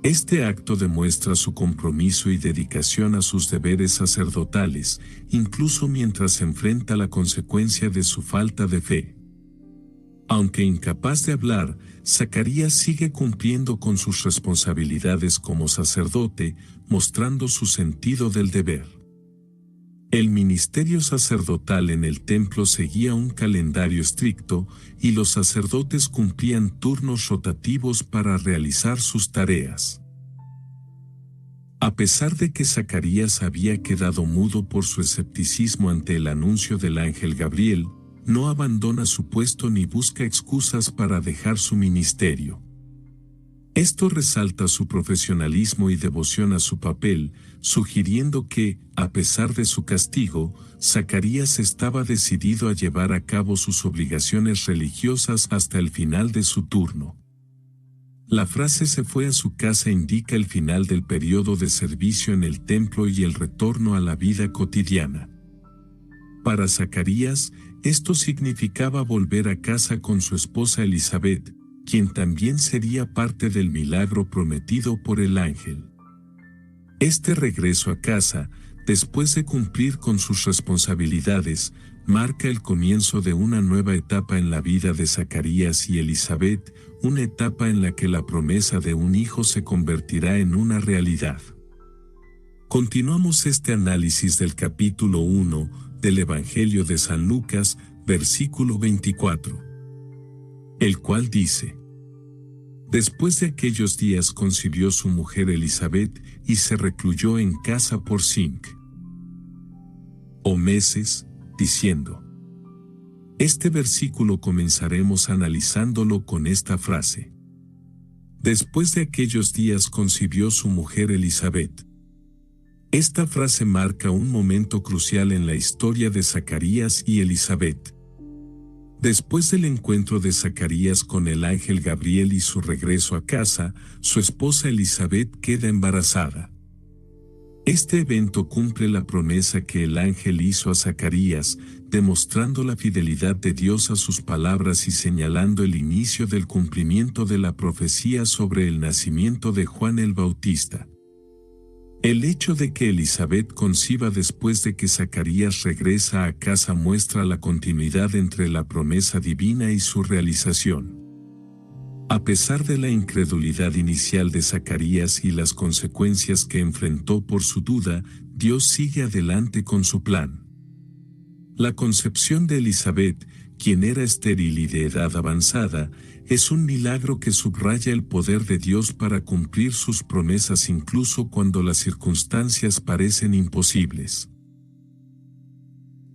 A: Este acto demuestra su compromiso y dedicación a sus deberes sacerdotales, incluso mientras enfrenta la consecuencia de su falta de fe. Aunque incapaz de hablar, Zacarías sigue cumpliendo con sus responsabilidades como sacerdote, mostrando su sentido del deber. El ministerio sacerdotal en el templo seguía un calendario estricto y los sacerdotes cumplían turnos rotativos para realizar sus tareas. A pesar de que Zacarías había quedado mudo por su escepticismo ante el anuncio del ángel Gabriel, no abandona su puesto ni busca excusas para dejar su ministerio. Esto resalta su profesionalismo y devoción a su papel, sugiriendo que, a pesar de su castigo, Zacarías estaba decidido a llevar a cabo sus obligaciones religiosas hasta el final de su turno. La frase "se fue a su casa" indica el final del periodo de servicio en el templo y el retorno a la vida cotidiana. Para Zacarías, esto significaba volver a casa con su esposa Elizabeth, quien también sería parte del milagro prometido por el ángel. Este regreso a casa, después de cumplir con sus responsabilidades, marca el comienzo de una nueva etapa en la vida de Zacarías y Elizabeth, una etapa en la que la promesa de un hijo se convertirá en una realidad. Continuamos este análisis del capítulo 1 del Evangelio de San Lucas, versículo 24. El cual dice: Después de aquellos días concibió su mujer Elizabeth y se recluyó en casa por 5 meses, diciendo. Este versículo comenzaremos analizándolo con esta frase. Después de aquellos días concibió su mujer Elizabeth. Esta frase marca un momento crucial en la historia de Zacarías y Elizabeth. Después del encuentro de Zacarías con el ángel Gabriel y su regreso a casa, su esposa Elizabeth queda embarazada. Este evento cumple la promesa que el ángel hizo a Zacarías, demostrando la fidelidad de Dios a sus palabras y señalando el inicio del cumplimiento de la profecía sobre el nacimiento de Juan el Bautista. El hecho de que Elizabeth conciba después de que Zacarías regresa a casa muestra la continuidad entre la promesa divina y su realización. A pesar de la incredulidad inicial de Zacarías y las consecuencias que enfrentó por su duda, Dios sigue adelante con su plan. La concepción de Elizabeth, quien era estéril y de edad avanzada, es un milagro que subraya el poder de Dios para cumplir sus promesas incluso cuando las circunstancias parecen imposibles.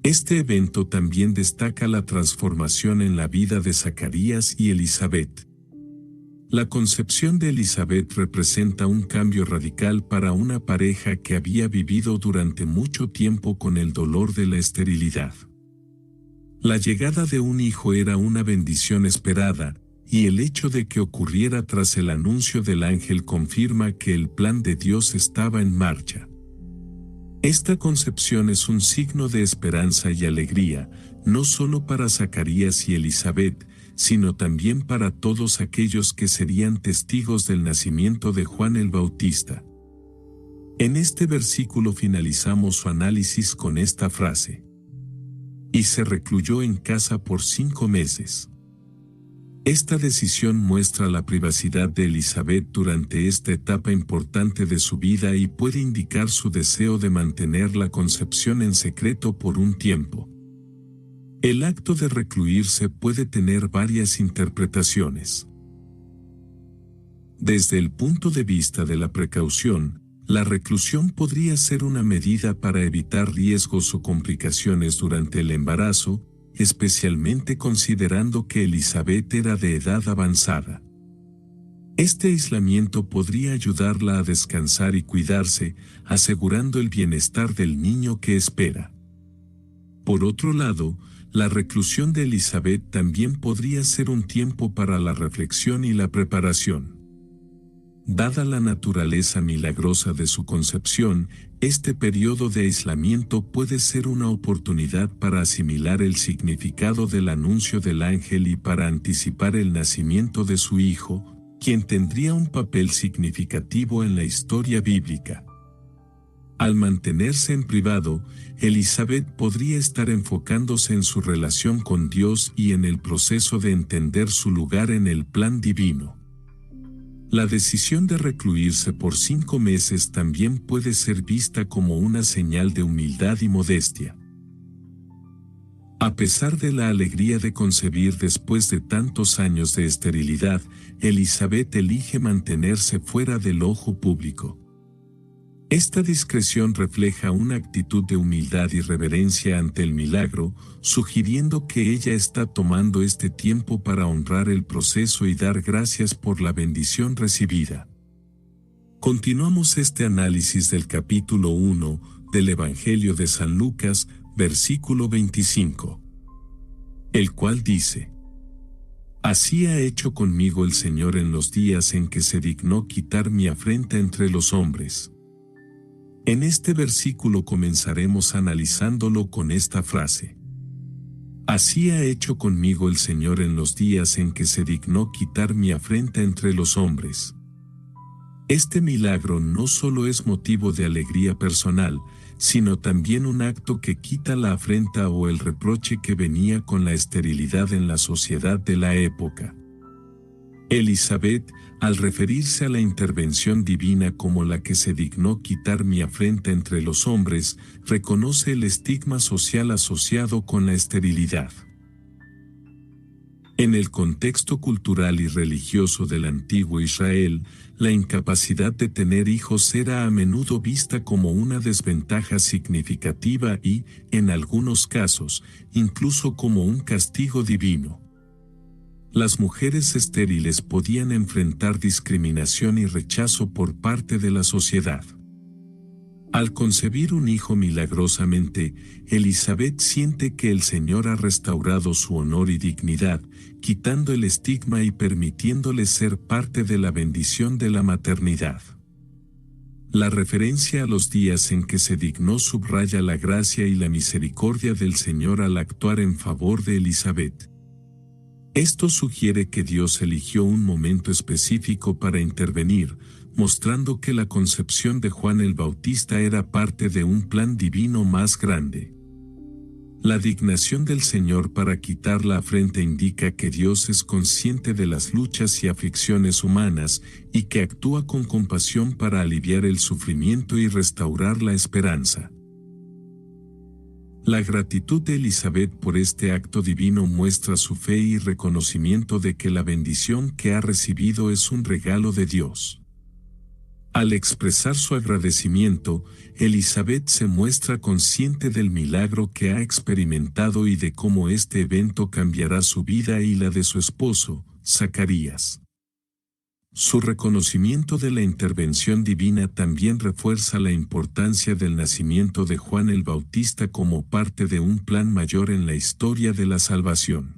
A: Este evento también destaca la transformación en la vida de Zacarías y Elizabeth. La concepción de Elizabeth representa un cambio radical para una pareja que había vivido durante mucho tiempo con el dolor de la esterilidad. La llegada de un hijo era una bendición esperada, y el hecho de que ocurriera tras el anuncio del ángel confirma que el plan de Dios estaba en marcha. Esta concepción es un signo de esperanza y alegría, no solo para Zacarías y Elizabeth, sino también para todos aquellos que serían testigos del nacimiento de Juan el Bautista. En este versículo finalizamos su análisis con esta frase. Y se recluyó en casa por 5 meses. Esta decisión muestra la privacidad de Elizabeth durante esta etapa importante de su vida y puede indicar su deseo de mantener la concepción en secreto por un tiempo. El acto de recluirse puede tener varias interpretaciones. Desde el punto de vista de la precaución, la reclusión podría ser una medida para evitar riesgos o complicaciones durante el embarazo, especialmente considerando que Elizabeth era de edad avanzada. Este aislamiento podría ayudarla a descansar y cuidarse, asegurando el bienestar del niño que espera. Por otro lado, la reclusión de Elizabeth también podría ser un tiempo para la reflexión y la preparación. Dada la naturaleza milagrosa de su concepción, este periodo de aislamiento puede ser una oportunidad para asimilar el significado del anuncio del ángel y para anticipar el nacimiento de su hijo, quien tendría un papel significativo en la historia bíblica. Al mantenerse en privado, Elizabeth podría estar enfocándose en su relación con Dios y en el proceso de entender su lugar en el plan divino. La decisión de recluirse por 5 meses también puede ser vista como una señal de humildad y modestia. A pesar de la alegría de concebir después de tantos años de esterilidad, Elizabeth elige mantenerse fuera del ojo público. Esta discreción refleja una actitud de humildad y reverencia ante el milagro, sugiriendo que ella está tomando este tiempo para honrar el proceso y dar gracias por la bendición recibida. Continuamos este análisis del capítulo 1 del Evangelio de San Lucas, versículo 25, el cual dice: Así ha hecho conmigo el Señor en los días en que se dignó quitar mi afrenta entre los hombres. En este versículo comenzaremos analizándolo con esta frase: Así ha hecho conmigo el Señor en los días en que se dignó quitar mi afrenta entre los hombres. Este milagro no solo es motivo de alegría personal, sino también un acto que quita la afrenta o el reproche que venía con la esterilidad en la sociedad de la época. Elizabeth, al referirse a la intervención divina como la que se dignó quitar mi afrenta entre los hombres, reconoce el estigma social asociado con la esterilidad. En el contexto cultural y religioso del antiguo Israel, la incapacidad de tener hijos era a menudo vista como una desventaja significativa y, en algunos casos, incluso como un castigo divino. Las mujeres estériles podían enfrentar discriminación y rechazo por parte de la sociedad. Al concebir un hijo milagrosamente, Elizabeth siente que el Señor ha restaurado su honor y dignidad, quitando el estigma y permitiéndole ser parte de la bendición de la maternidad. La referencia a los días en que se dignó subraya la gracia y la misericordia del Señor al actuar en favor de Elizabeth. Esto sugiere que Dios eligió un momento específico para intervenir, mostrando que la concepción de Juan el Bautista era parte de un plan divino más grande. La dignación del Señor para quitar la afrenta indica que Dios es consciente de las luchas y aflicciones humanas y que actúa con compasión para aliviar el sufrimiento y restaurar la esperanza. La gratitud de Elizabeth por este acto divino muestra su fe y reconocimiento de que la bendición que ha recibido es un regalo de Dios. Al expresar su agradecimiento, Elizabeth se muestra consciente del milagro que ha experimentado y de cómo este evento cambiará su vida y la de su esposo, Zacarías. Su reconocimiento de la intervención divina también refuerza la importancia del nacimiento de Juan el Bautista como parte de un plan mayor en la historia de la salvación.